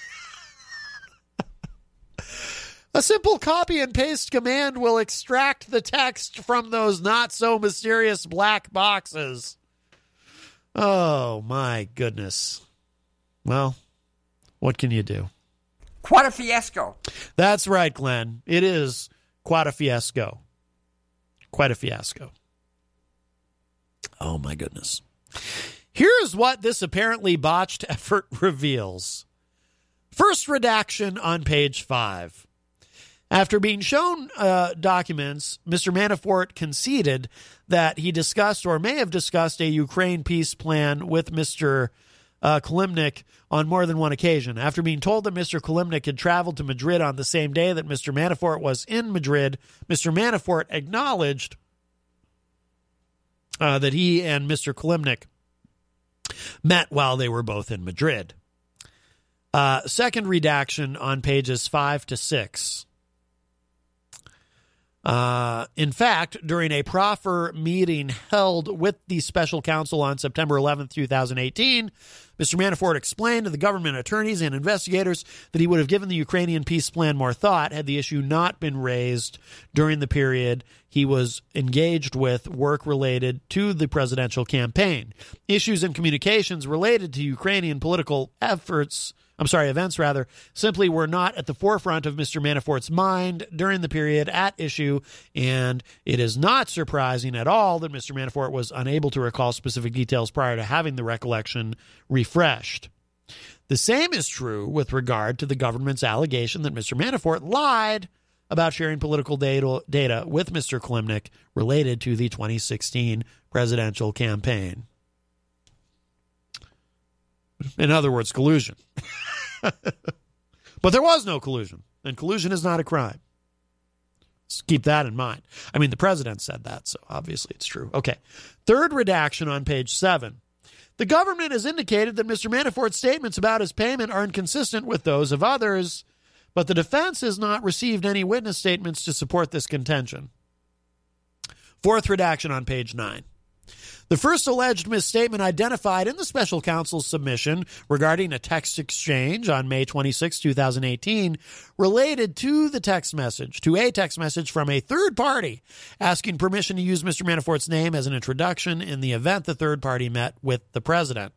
A simple copy and paste command will extract the text from those not so mysterious black boxes. Oh, my goodness. Well, what can you do? Quite a fiasco. That's right, Glenn. It is quite a fiasco. Quite a fiasco. Oh, my goodness. Here's what this apparently botched effort reveals. First redaction on page 5. After being shown documents, Mr. Manafort conceded that he discussed or may have discussed a Ukraine peace plan with Mr. Kilimnik on more than one occasion. After being told that Mr. Kilimnik had traveled to Madrid on the same day that Mr. Manafort was in Madrid, Mr. Manafort acknowledged that he and Mr. Kilimnik met while they were both in Madrid. Second redaction on pages 5 to 6. In fact, during a proffer meeting held with the special counsel on September 11th, 2018, Mr. Manafort explained to the government attorneys and investigators that he would have given the Ukrainian peace plan more thought had the issue not been raised during the period he was engaged with work related to the presidential campaign. Issues and communications related to Ukrainian political events simply were not at the forefront of Mr. Manafort's mind during the period at issue, and it is not surprising at all that Mr. Manafort was unable to recall specific details prior to having the recollection refreshed. The same is true with regard to the government's allegation that Mr. Manafort lied about sharing political data with Mr. Kilimnik related to the 2016 presidential campaign. In other words, collusion. But there was no collusion, and collusion is not a crime. Let's keep that in mind. I mean, the president said that, so obviously it's true. Okay. Third redaction on page 7. The government has indicated that Mr. Manafort's statements about his payment are inconsistent with those of others, but the defense has not received any witness statements to support this contention. Fourth redaction on page 9. The first alleged misstatement identified in the special counsel's submission regarding a text exchange on May 26, 2018, related to a text message from a third party asking permission to use Mr. Manafort's name as an introduction in the event the third party met with the president.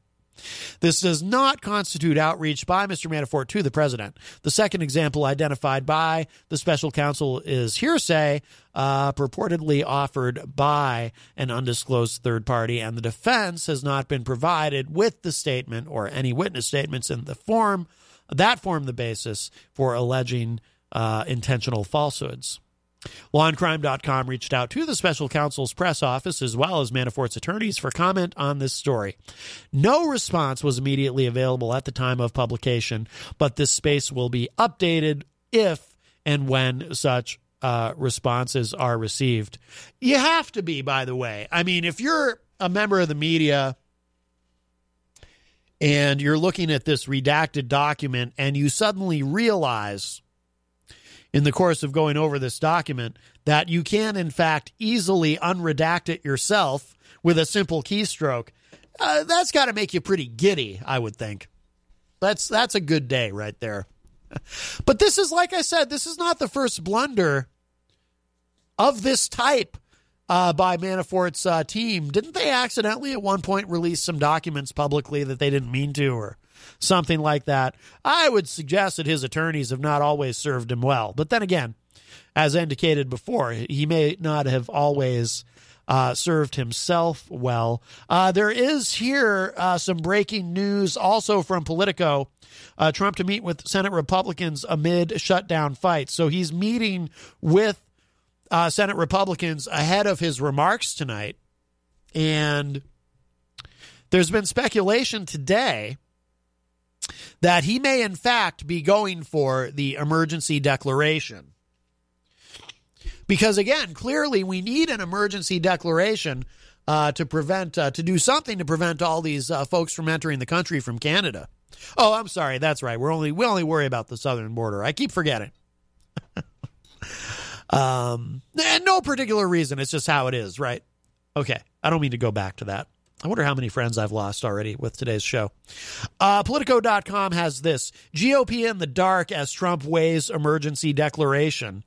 This does not constitute outreach by Mr. Manafort to the president. The second example identified by the special counsel is hearsay, purportedly offered by an undisclosed third party, and the defense has not been provided with the statement or any witness statements in the form the basis for alleging intentional falsehoods. LawandCrime.com reached out to the special counsel's press office as well as Manafort's attorneys for comment on this story. No response was immediately available at the time of publication, but this space will be updated if and when such responses are received. You have to be, by the way. I mean, if you're a member of the media and you're looking at this redacted document and you suddenly realize in the course of going over this document that you can, in fact, easily unredact it yourself with a simple keystroke, that's got to make you pretty giddy, I would think. That's a good day right there. But this is, like I said, this is not the first blunder of this type by Manafort's team. Didn't they accidentally at one point release some documents publicly that they didn't mean to, or something like that? I would suggest that his attorneys have not always served him well. But then again, as indicated before, he may not have always served himself well. There is here some breaking news also from Politico. Trump to meet with Senate Republicans amid shutdown fight. So he's meeting with Senate Republicans ahead of his remarks tonight. And there's been speculation today that he may, in fact, be going for the emergency declaration. Because, again, clearly we need an emergency declaration to do something to prevent all these folks from entering the country from Canada. Oh, I'm sorry. That's right. We only worry about the southern border. I keep forgetting. And no particular reason. It's just how it is, right? Okay. I don't mean to go back to that. I wonder how many friends I've lost already with today's show. Politico.com has this: GOP in the dark as Trump weighs emergency declaration.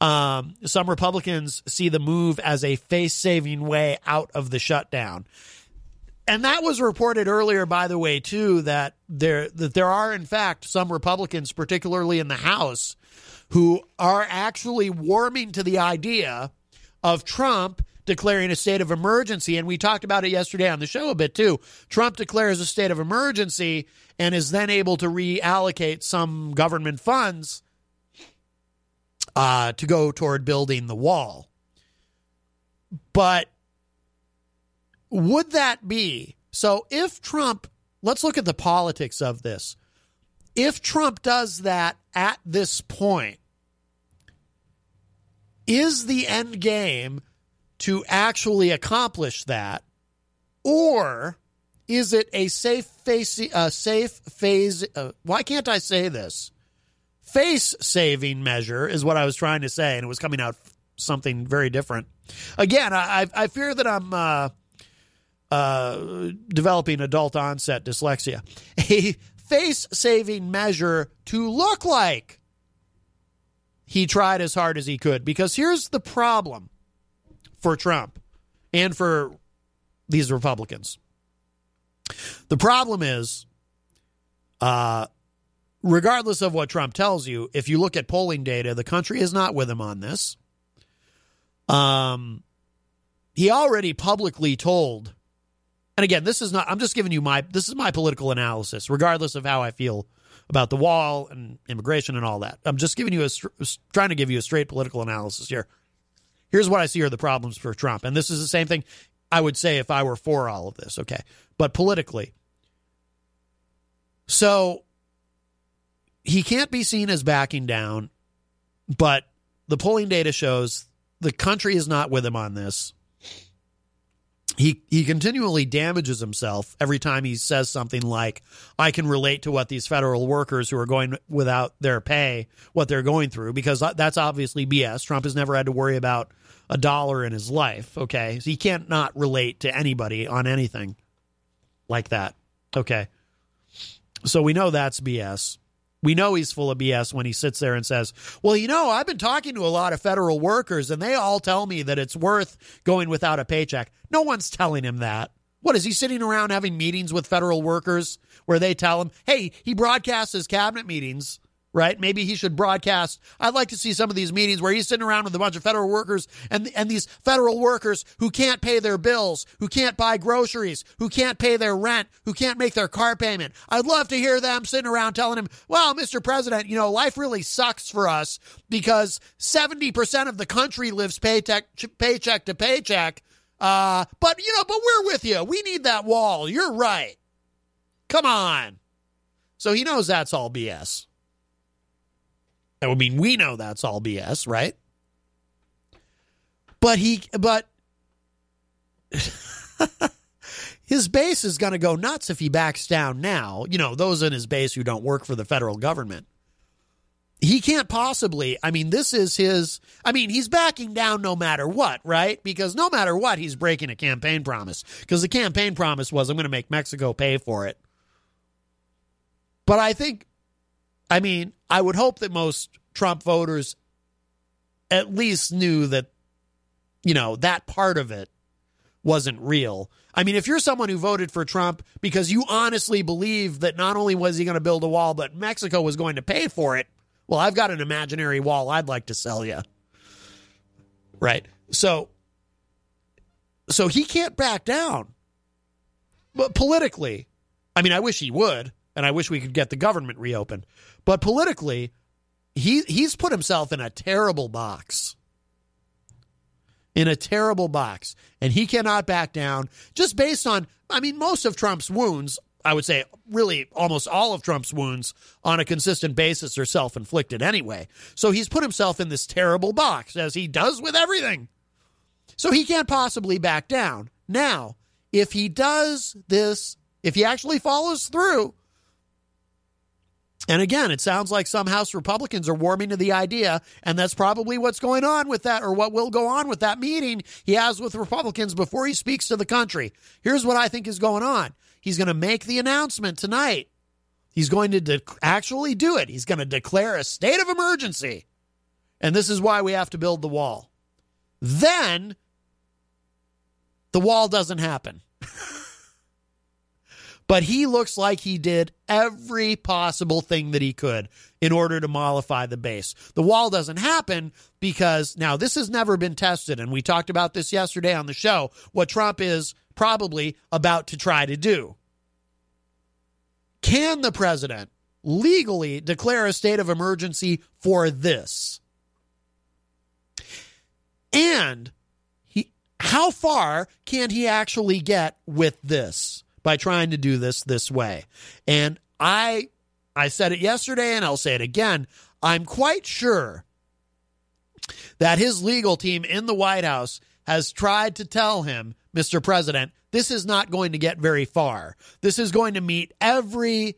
Some Republicans see the move as a face-saving way out of the shutdown. And that was reported earlier, by the way, too, that there are, in fact, some Republicans, particularly in the House, who are actually warming to the idea of Trump declaring a state of emergency. And we talked about it yesterday on the show a bit, too. Trump declares a state of emergency and is then able to reallocate some government funds to go toward building the wall. But would that be, so if Trump, let's look at the politics of this. If Trump does that at this point, is the end game to actually accomplish that, or is it a safe phase? Why can't I say this? Face-saving measure is what I was trying to say, and it was coming out something very different. Again, I fear that I'm developing adult onset dyslexia. A face-saving measure to look like he tried as hard as he could. Because here's the problem for Trump and for these Republicans. The problem is, regardless of what Trump tells you, if you look at polling data, the country is not with him on this. He already publicly told, and again, this is not, I'm just giving you this is my political analysis, regardless of how I feel about the wall and immigration and all that. I'm just giving you trying to give you a straight political analysis here. Here's what I see are the problems for Trump. And this is the same thing I would say if I were for all of this. Okay. But politically. So he can't be seen as backing down, but the polling data shows the country is not with him on this. He continually damages himself every time he says something like, I can relate to what these federal workers who are going without their pay, what they're going through, because that's obviously BS. Trump has never had to worry about a dollar in his life, okay? So he can't not relate to anybody on anything like that, okay? So we know that's BS. We know he's full of BS when he sits there and says, well, you know, I've been talking to a lot of federal workers and they all tell me that it's worth going without a paycheck. No one's telling him that. What, is he sitting around having meetings with federal workers where they tell him, hey, he broadcasts his cabinet meetings, right? Maybe he should broadcast. I'd like to see some of these meetings where he's sitting around with a bunch of federal workers and these federal workers who can't pay their bills, who can't buy groceries, who can't pay their rent, who can't make their car payment. I'd love to hear them sitting around telling him, well, Mr. President, you know, life really sucks for us because 70% of the country lives paycheck to paycheck. But we're with you. We need that wall. You're right. Come on. So he knows that's all BS. I mean, we know that's all BS, right? But his base is going to go nuts if he backs down now. You know, those in his base who don't work for the federal government. He can't possibly, I mean, this is his, I mean, he's backing down no matter what, right? Because no matter what, he's breaking a campaign promise. Because the campaign promise was, I'm going to make Mexico pay for it. But I would hope that most Trump voters at least knew that, you know, that part of it wasn't real. I mean, if you're someone who voted for Trump because you honestly believe that not only was he going to build a wall, but Mexico was going to pay for it, well, I've got an imaginary wall I'd like to sell you. Right? So he can't back down. But politically, I mean, I wish he would. And I wish we could get the government reopened. But politically, he's put himself in a terrible box. In a terrible box. And he cannot back down just based on, I mean, most of Trump's wounds, I would say really almost all of Trump's wounds on a consistent basis are self-inflicted anyway. So he's put himself in this terrible box, as he does with everything. So he can't possibly back down. Now, if he does this, if he actually follows through, and again, it sounds like some House Republicans are warming to the idea, and that's probably what's going on with that, or what will go on with that meeting he has with Republicans before he speaks to the country. Here's what I think is going on. He's going to make the announcement tonight. He's going to actually do it. He's going to declare a state of emergency. And this is why we have to build the wall. Then the wall doesn't happen. But he looks like he did every possible thing that he could in order to mollify the base. The wall doesn't happen because, now this has never been tested, and we talked about this yesterday on the show, what Trump is probably about to try to do. Can the president legally declare a state of emergency for this? And how far can he actually get with this by trying to do this way? And I said it yesterday, and I'll say it again. I'm quite sure that his legal team in the White House has tried to tell him, Mr. President, this is not going to get very far. This is going to meet every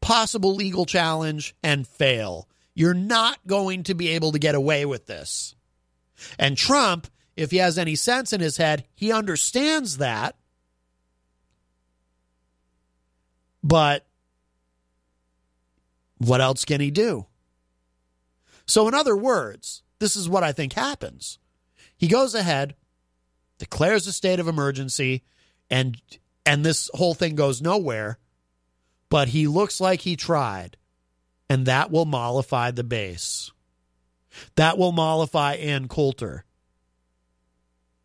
possible legal challenge and fail. You're not going to be able to get away with this. And Trump, if he has any sense in his head, he understands that. But what else can he do? So in other words, this is what I think happens. He goes ahead, declares a state of emergency, and this whole thing goes nowhere, but he looks like he tried, and that will mollify the base. That will mollify Ann Coulter,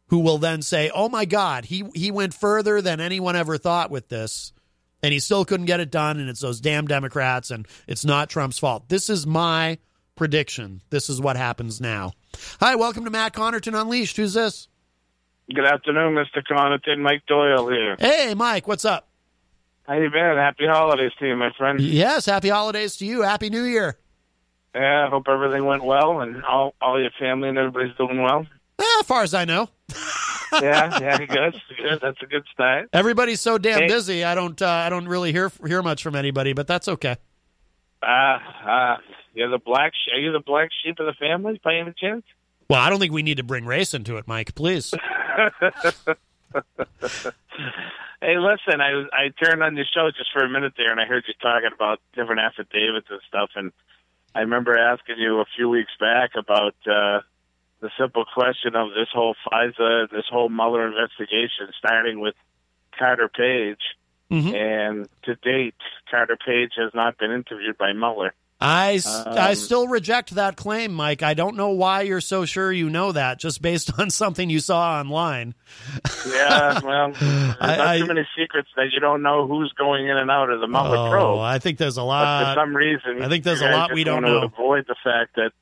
who will then say, oh my God, he went further than anyone ever thought with this, and he still couldn't get it done, and it's those damn Democrats, and it's not Trump's fault. This is my prediction. This is what happens now. Hi, welcome to Matt Connarton Unleashed. Who's this? Good afternoon, Mr. Connarton. Mike Doyle here. Hey, Mike, what's up? How you been? Happy holidays to you, my friend. Yes, happy holidays to you. Happy New Year. Yeah, I hope everything went well and all your family and everybody's doing well. As far as I know. yeah, good. That's a good start. Everybody's so damn busy. I don't really hear much from anybody, but that's okay. Are you the black sheep of the family by any chance? Well, I don't think we need to bring race into it, Mike. Please. Hey, listen, I turned on your show just for a minute there, and I heard you talking about different affidavits and stuff, and I remember asking you a few weeks back about the simple question of this whole FISA, this whole Mueller investigation, starting with Carter Page, and to date, Carter Page has not been interviewed by Mueller. I still reject that claim, Mike. I don't know why you're so sure you know that, just based on something you saw online. Yeah, well, there's not too many secrets that you don't know who's going in and out of the Mueller probe. I think there's a lot. But for some reason, I think there's a lot we don't know. To avoid the fact that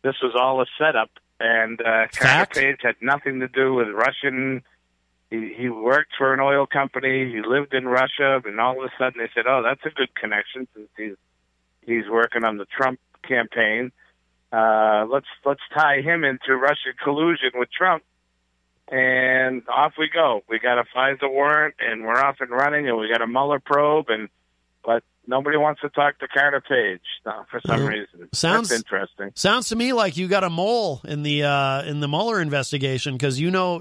this was all a setup, and Carter Page had nothing to do with Russian. He worked for an oil company. He lived in Russia, and all of a sudden they said, "Oh, that's a good connection since he's working on the Trump campaign. Let's tie him into Russian collusion with Trump." And off we go. We got a FISA warrant, and we're off and running, and we got a Mueller probe, but nobody wants to talk to Carter Page for some reason. That's interesting. Sounds to me like you got a mole in the Mueller investigation, because you know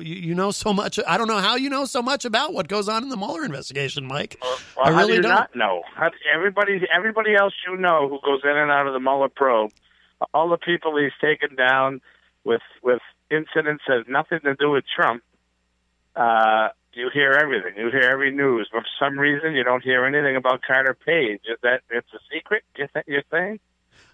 so much. I don't know how you know so much about what goes on in the Mueller investigation, Mike. Well, I really how do you don't. not know? Everybody else you know who goes in and out of the Mueller probe, all the people he's taken down with incidents that have nothing to do with Trump. You hear everything. You hear every news. But for some reason, you don't hear anything about Carter Page. Is that it's a secret? You're saying?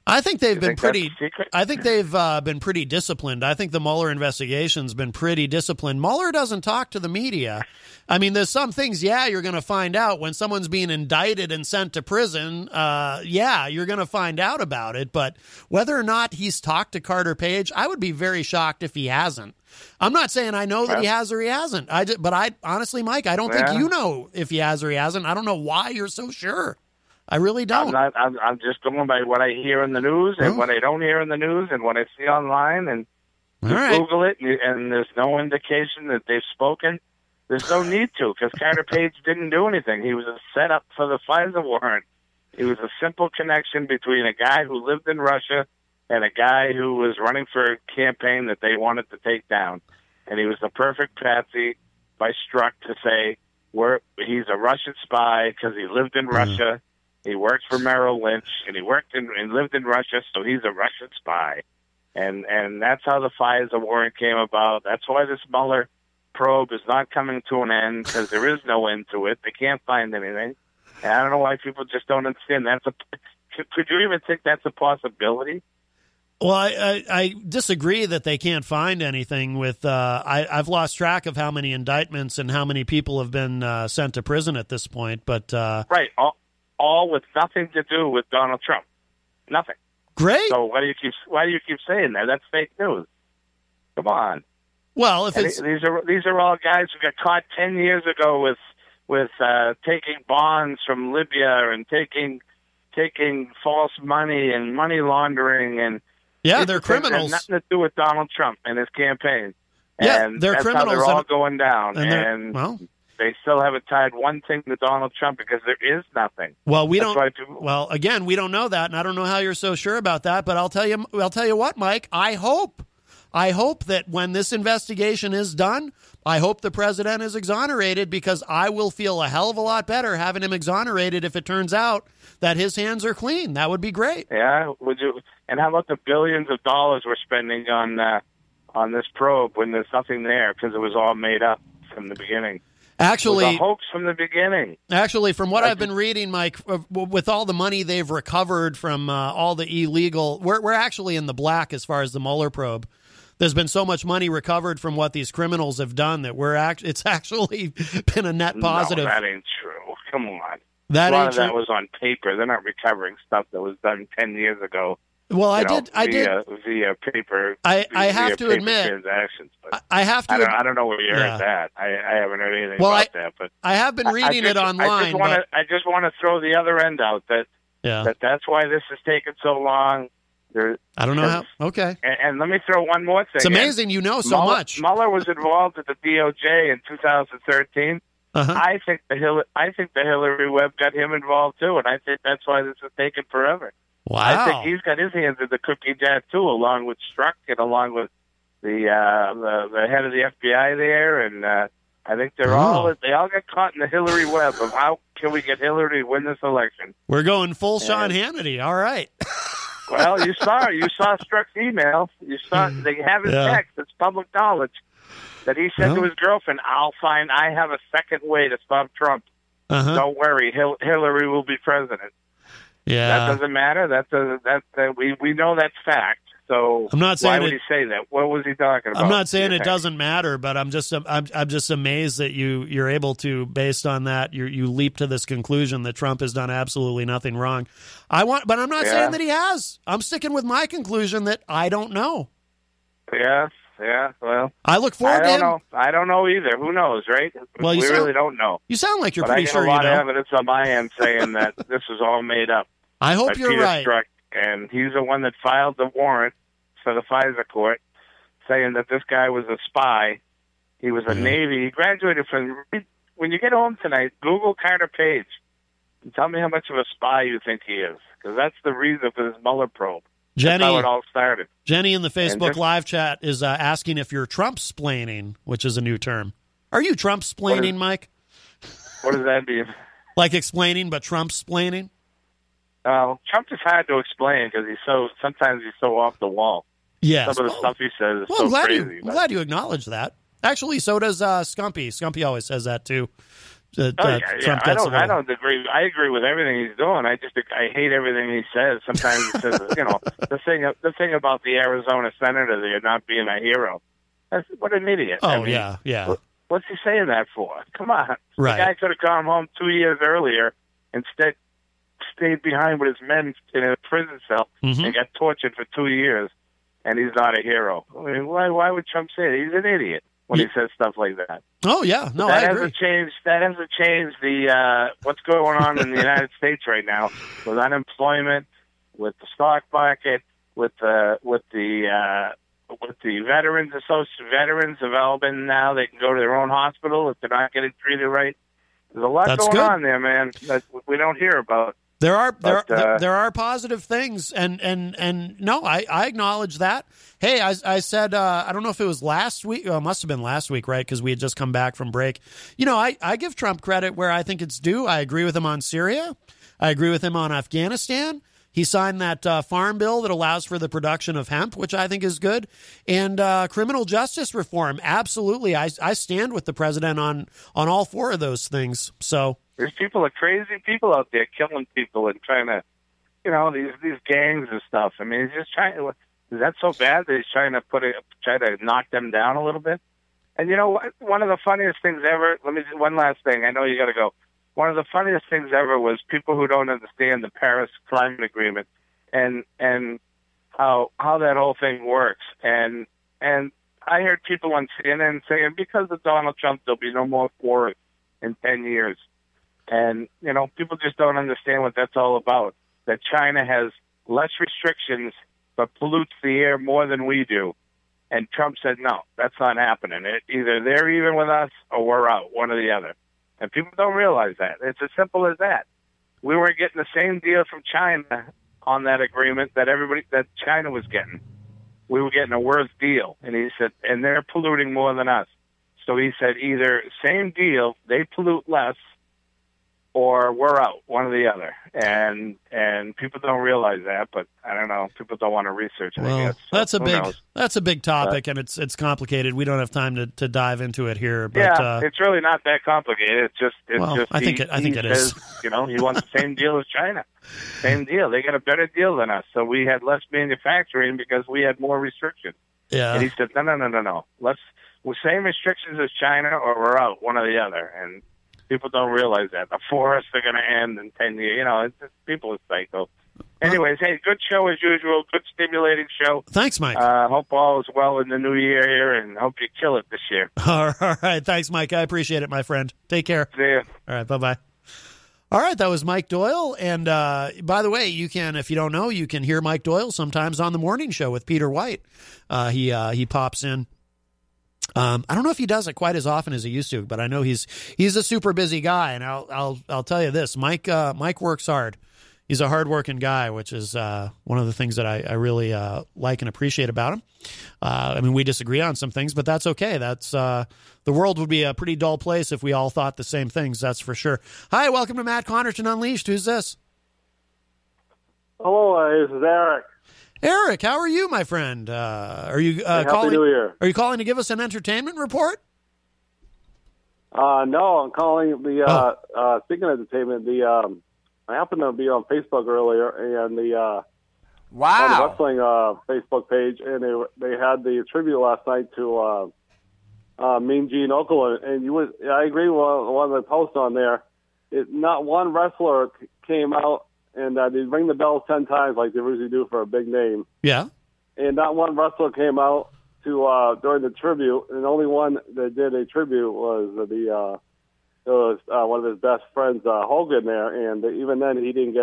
I think they've been pretty. I think they've been pretty disciplined. I think the Mueller investigation's been pretty disciplined. Mueller doesn't talk to the media. I mean, there's some things, you're going to find out when someone's being indicted and sent to prison. You're going to find out about it. But whether or not he's talked to Carter Page, I would be very shocked if he hasn't. I'm not saying I know that he has or he hasn't. But I honestly, Mike, I don't think you know if he has or he hasn't. I don't know why you're so sure. I really don't. I'm just going by what I hear in the news and what I don't hear in the news and what I see online, and Google it, and there's no indication that they've spoken. There's no need to, because Carter Page didn't do anything. He was a setup for the FISA warrant. He was a simple connection between a guy who lived in Russia and a guy who was running for a campaign that they wanted to take down. And he was the perfect patsy by Strzok to say he's a Russian spy because he lived in Russia. He worked for Merrill Lynch, and he lived in Russia, so he's a Russian spy. And that's how the FISA warrant came about. That's why this Mueller probe is not coming to an end because there is no end to it. They can't find anything. And I don't know why people just don't understand. Could you even think that's a possibility? Well, I disagree that they can't find anything with, I've lost track of how many indictments and how many people have been sent to prison at this point, but... Right, all with nothing to do with Donald Trump. Nothing. Great. So why do you keep saying that? That's fake news. Come on. Well, if these are all guys who got caught 10 years ago with taking bonds from Libya and taking false money and money laundering and... Yeah, they're criminals. Nothing to do with Donald Trump and his campaign. Yeah, and they're that's criminals. How they're all going down. And well, they still haven't tied one thing to Donald Trump because there is nothing. Well, well, again, we don't know that, and I don't know how you're so sure about that. But I'll tell you what, Mike. I hope that when this investigation is done, I hope the president is exonerated, because I will feel a hell of a lot better having him exonerated if it turns out that his hands are clean. That would be great. Yeah, would you? And how about the billions of dollars we're spending on this probe when there's nothing there because it was all made up from the beginning? Actually, it was a hoax from the beginning. Actually, from what I've been reading, Mike, with all the money they've recovered from all the illegal, we're actually in the black as far as the Mueller probe. There's been so much money recovered from what these criminals have done that it's actually been a net positive. No, that ain't true. Come on. A lot of that was on paper. They're not recovering stuff that was done 10 years ago. Well, I did via paper. I have to admit, transactions. But I have to. I don't know where you heard that. I haven't heard anything about that. But I have been reading it online. I just want to throw the other end out that's why this has taken so long. I don't know how. Okay. And let me throw one more thing. It's amazing you know so much. Mueller was involved at the DOJ in 2013. Uh-huh. I think the Hillary Web got him involved too, and I think that's why this has taken forever. Wow. I think he's got his hands in the cookie jar too, along with Strzok and along with the head of the FBI there, and I think they all got caught in the Hillary web of how can we get Hillary to win this election. We're going full Sean Hannity. All right. Well, you saw Strzok's email. You saw they have his text. It's public knowledge that he said to his girlfriend, I have a second way to stop Trump. Uh-huh. Don't worry, Hillary will be president. Yeah, that doesn't matter. We know that's fact. So I'm not saying why would he say that? What was he talking about? I'm not saying it doesn't matter, but I'm just amazed that you're able to, based on that, you leap to this conclusion that Trump has done absolutely nothing wrong. But I'm not saying that he has. I'm sticking with my conclusion that I don't know. Yeah. Well, I look forward to him. I don't know either. Who knows, right? Well, we really don't know. You sound like you're pretty sure you know. I got a lot of evidence on my end saying that this was all made up. I hope you're Peter right. Strzok, and he's the one that filed the warrant for the FISA court, saying that this guy was a spy. He was a Navy. He graduated from. When you get home tonight, Google Carter Page and tell me how much of a spy you think he is, because that's the reason for this Mueller probe. Jenny, that's how it all started. Jenny in the Facebook live chat is asking if you're Trump-splaining, which is a new term. Are you Trump-splaining, Mike? What does that mean? Like explaining, but Trump-splaining? Trump is hard to explain because sometimes he's so off the wall. Yes. Some of the stuff he says is I'm crazy. I'm glad you acknowledge that. Actually, so does Scumpy. Scumpy always says that too. Trump I don't agree. I agree with everything he's doing. I hate everything he says. Sometimes he says, the thing about the Arizona senator there not being a hero. What an idiot. Oh, yeah. What's he saying that for? Come on. Right. The guy could have gone home 2 years earlier, instead stayed behind with his men in a prison cell and got tortured for 2 years, and he's not a hero. I mean, why would Trump say it? He's an idiot when he says stuff like that. Oh, yeah. No, I agree. That hasn't changed the what's going on in the United States right now with unemployment, with the stock market, with the veterans have all been now. They can go to their own hospital if they're not getting treated right. There's a lot going on there, man, that we don't hear about. There are positive things, and no, I acknowledge that. Hey, I said I don't know if it was last week. It must have been last week, right? Because we had just come back from break. I give Trump credit where I think it's due. I agree with him on Syria. I agree with him on Afghanistan. He signed that farm bill that allows for the production of hemp, which I think is good. And criminal justice reform, absolutely. I stand with the president on all four of those things. So there's crazy people out there killing people and trying to, these gangs and stuff. I mean, he's just trying. Is that so bad that he's trying to try to knock them down a little bit? And you know what? One of the funniest things ever. One last thing. I know you got to go. One of the funniest things ever was people who don't understand the Paris Climate Agreement and how that whole thing works. And I heard people on CNN saying because of Donald Trump there'll be no more forests in 10 years. And people just don't understand what that's all about. That China has less restrictions but pollutes the air more than we do. And Trump said, no, that's not happening. Either they're even with us or we're out, one or the other. And people don't realize that. It's as simple as that. We were getting the same deal from China on that agreement that China was getting. We were getting a worse deal. And he said, and they're polluting more than us. So he said, either same deal, they pollute less, or we're out, one or the other. And people don't realize that, but I don't know. People don't want to research it, I guess. So that's a big topic, and it's complicated. We don't have time to dive into it here. But, it's really not that complicated. I think it is. He wants the same deal as China. Same deal. They got a better deal than us. So we had less manufacturing because we had more restrictions. Yeah. And he said, no. We're same restrictions as China, or we're out, one or the other. And people don't realize that. The forests are going to end in 10 years. People are psycho. Anyways, hey, good show as usual. Good stimulating show. Thanks, Mike. Hope all is well in the new year here, and hope you kill it this year. All right. Thanks, Mike. I appreciate it, my friend. Take care. See ya. All right. Bye-bye. All right. That was Mike Doyle. And by the way, you can, if you don't know, you can hear Mike Doyle sometimes on the morning show with Peter White. He pops in. I don't know if he does it quite as often as he used to, but I know he's a super busy guy, and I'll tell you this: Mike works hard. He's a hardworking guy, which is one of the things that I really like and appreciate about him. I mean, we disagree on some things, but that's okay. That's the world would be a pretty dull place if we all thought the same things. That's for sure. Hi, welcome to Matt Connarton Unleashed. Who's this? Hello, this is Eric. Eric, how are you, my friend? Are you Happy calling? New Year. Are you calling to give us an entertainment report? No, I'm calling speaking of entertainment. I happened to be on Facebook earlier, and on the wrestling Facebook page, and they had the tribute last night to Mean Gene Okerlund, and I agree with one of the posts on there. Not one wrestler came out. And they ring the bell 10 times like they usually do for a big name. Yeah. And not one wrestler came out to during the tribute, and the only one that did a tribute was one of his best friends, Hogan, there. And even then, he didn't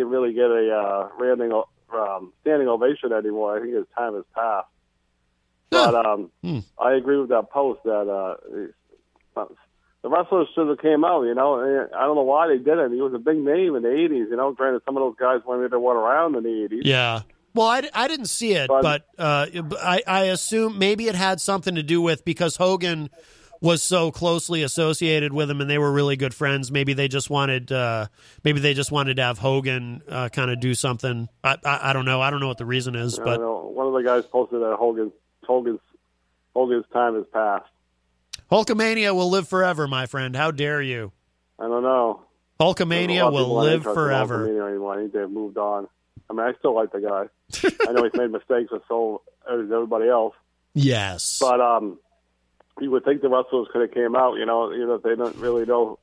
really get a standing ovation anymore. I think his time has passed. But I agree with that post that the wrestlers should have came out, and I don't know why they didn't. He was a big name in the 80s, Granted, some of those guys weren't around in the 80s. Yeah. Well, I didn't see it, but I assume maybe it had something to do with because Hogan was so closely associated with him and they were really good friends. Maybe they just wanted to have Hogan kind of do something. I don't know. I don't know what the reason is, but one of the guys posted that Hogan's time has passed. Hulkamania will live forever, my friend. How dare you? I don't know. Hulkamania will live forever. I think they've moved on. I mean, I still like the guy. I know he's made mistakes, but so has everybody else. Yes. But you would think the wrestlers could have came out, even if they don't really know.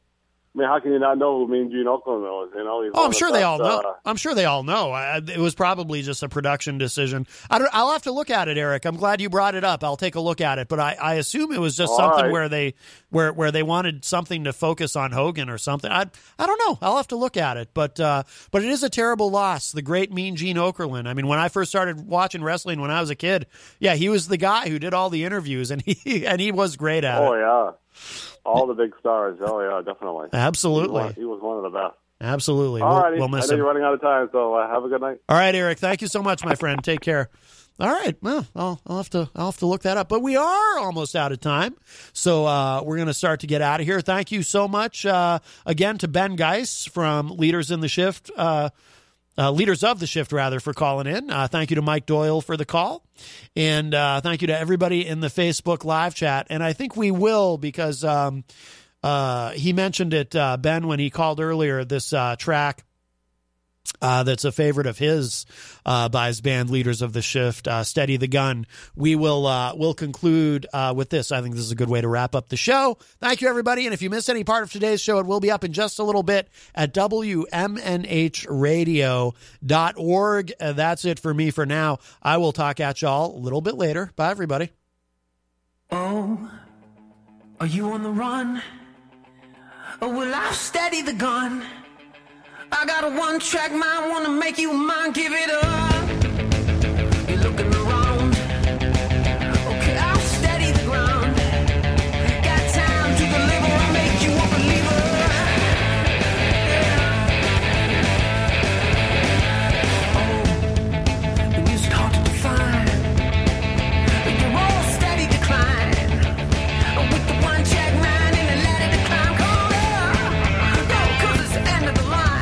I mean, how can you not know who Mean Gene Okerlund is? I'm sure they all know. I'm sure they all know. It was probably just a production decision. I'll have to look at it, Eric. I'm glad you brought it up. I'll take a look at it. But I assume it was just something where they wanted something to focus on Hogan or something. I don't know. I'll have to look at it. But it is a terrible loss. The great Mean Gene Okerlund. I mean, when I first started watching wrestling when I was a kid, yeah, he was the guy who did all the interviews, and he was great at it. Oh yeah. All the big stars. Oh, yeah, definitely. Absolutely. He was one of the best. Absolutely. All righty. We'll miss I know you're running out of time, so have a good night. All right, Eric. Thank you so much, my friend. Take care. All right. Well, I'll have to look that up. But we are almost out of time, so we're going to start to get out of here. Thank you so much again to Ben Geis from Leaders in the Shift. leaders of the shift, rather, for calling in. Thank you to Mike Doyle for the call. And thank you to everybody in the Facebook live chat. And I think we will, because he mentioned it, Ben, when he called earlier, this track that's a favorite of his by his band Leaders of the Shift, Steady the Gun. We'll conclude with this. I think this is a good way to wrap up the show. Thank you, everybody. And if you missed any part of today's show, it will be up in just a little bit at WMNHradio.org. That's it for me for now. I will talk at y'all a little bit later. Bye, everybody. Oh, are you on the run? Oh, well, I'll steady the gun. I got a one-track mind, wanna make you mine, give it up. You're looking around. Okay, I'll steady the ground. Got time to deliver, I'll make you a believer. Oh, the music hard to define. You're all steady decline. With the one-track mind and the ladder to climb. Come on up, go, 'cause it's the end of the line.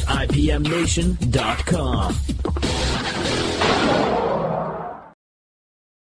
IPMNation.com.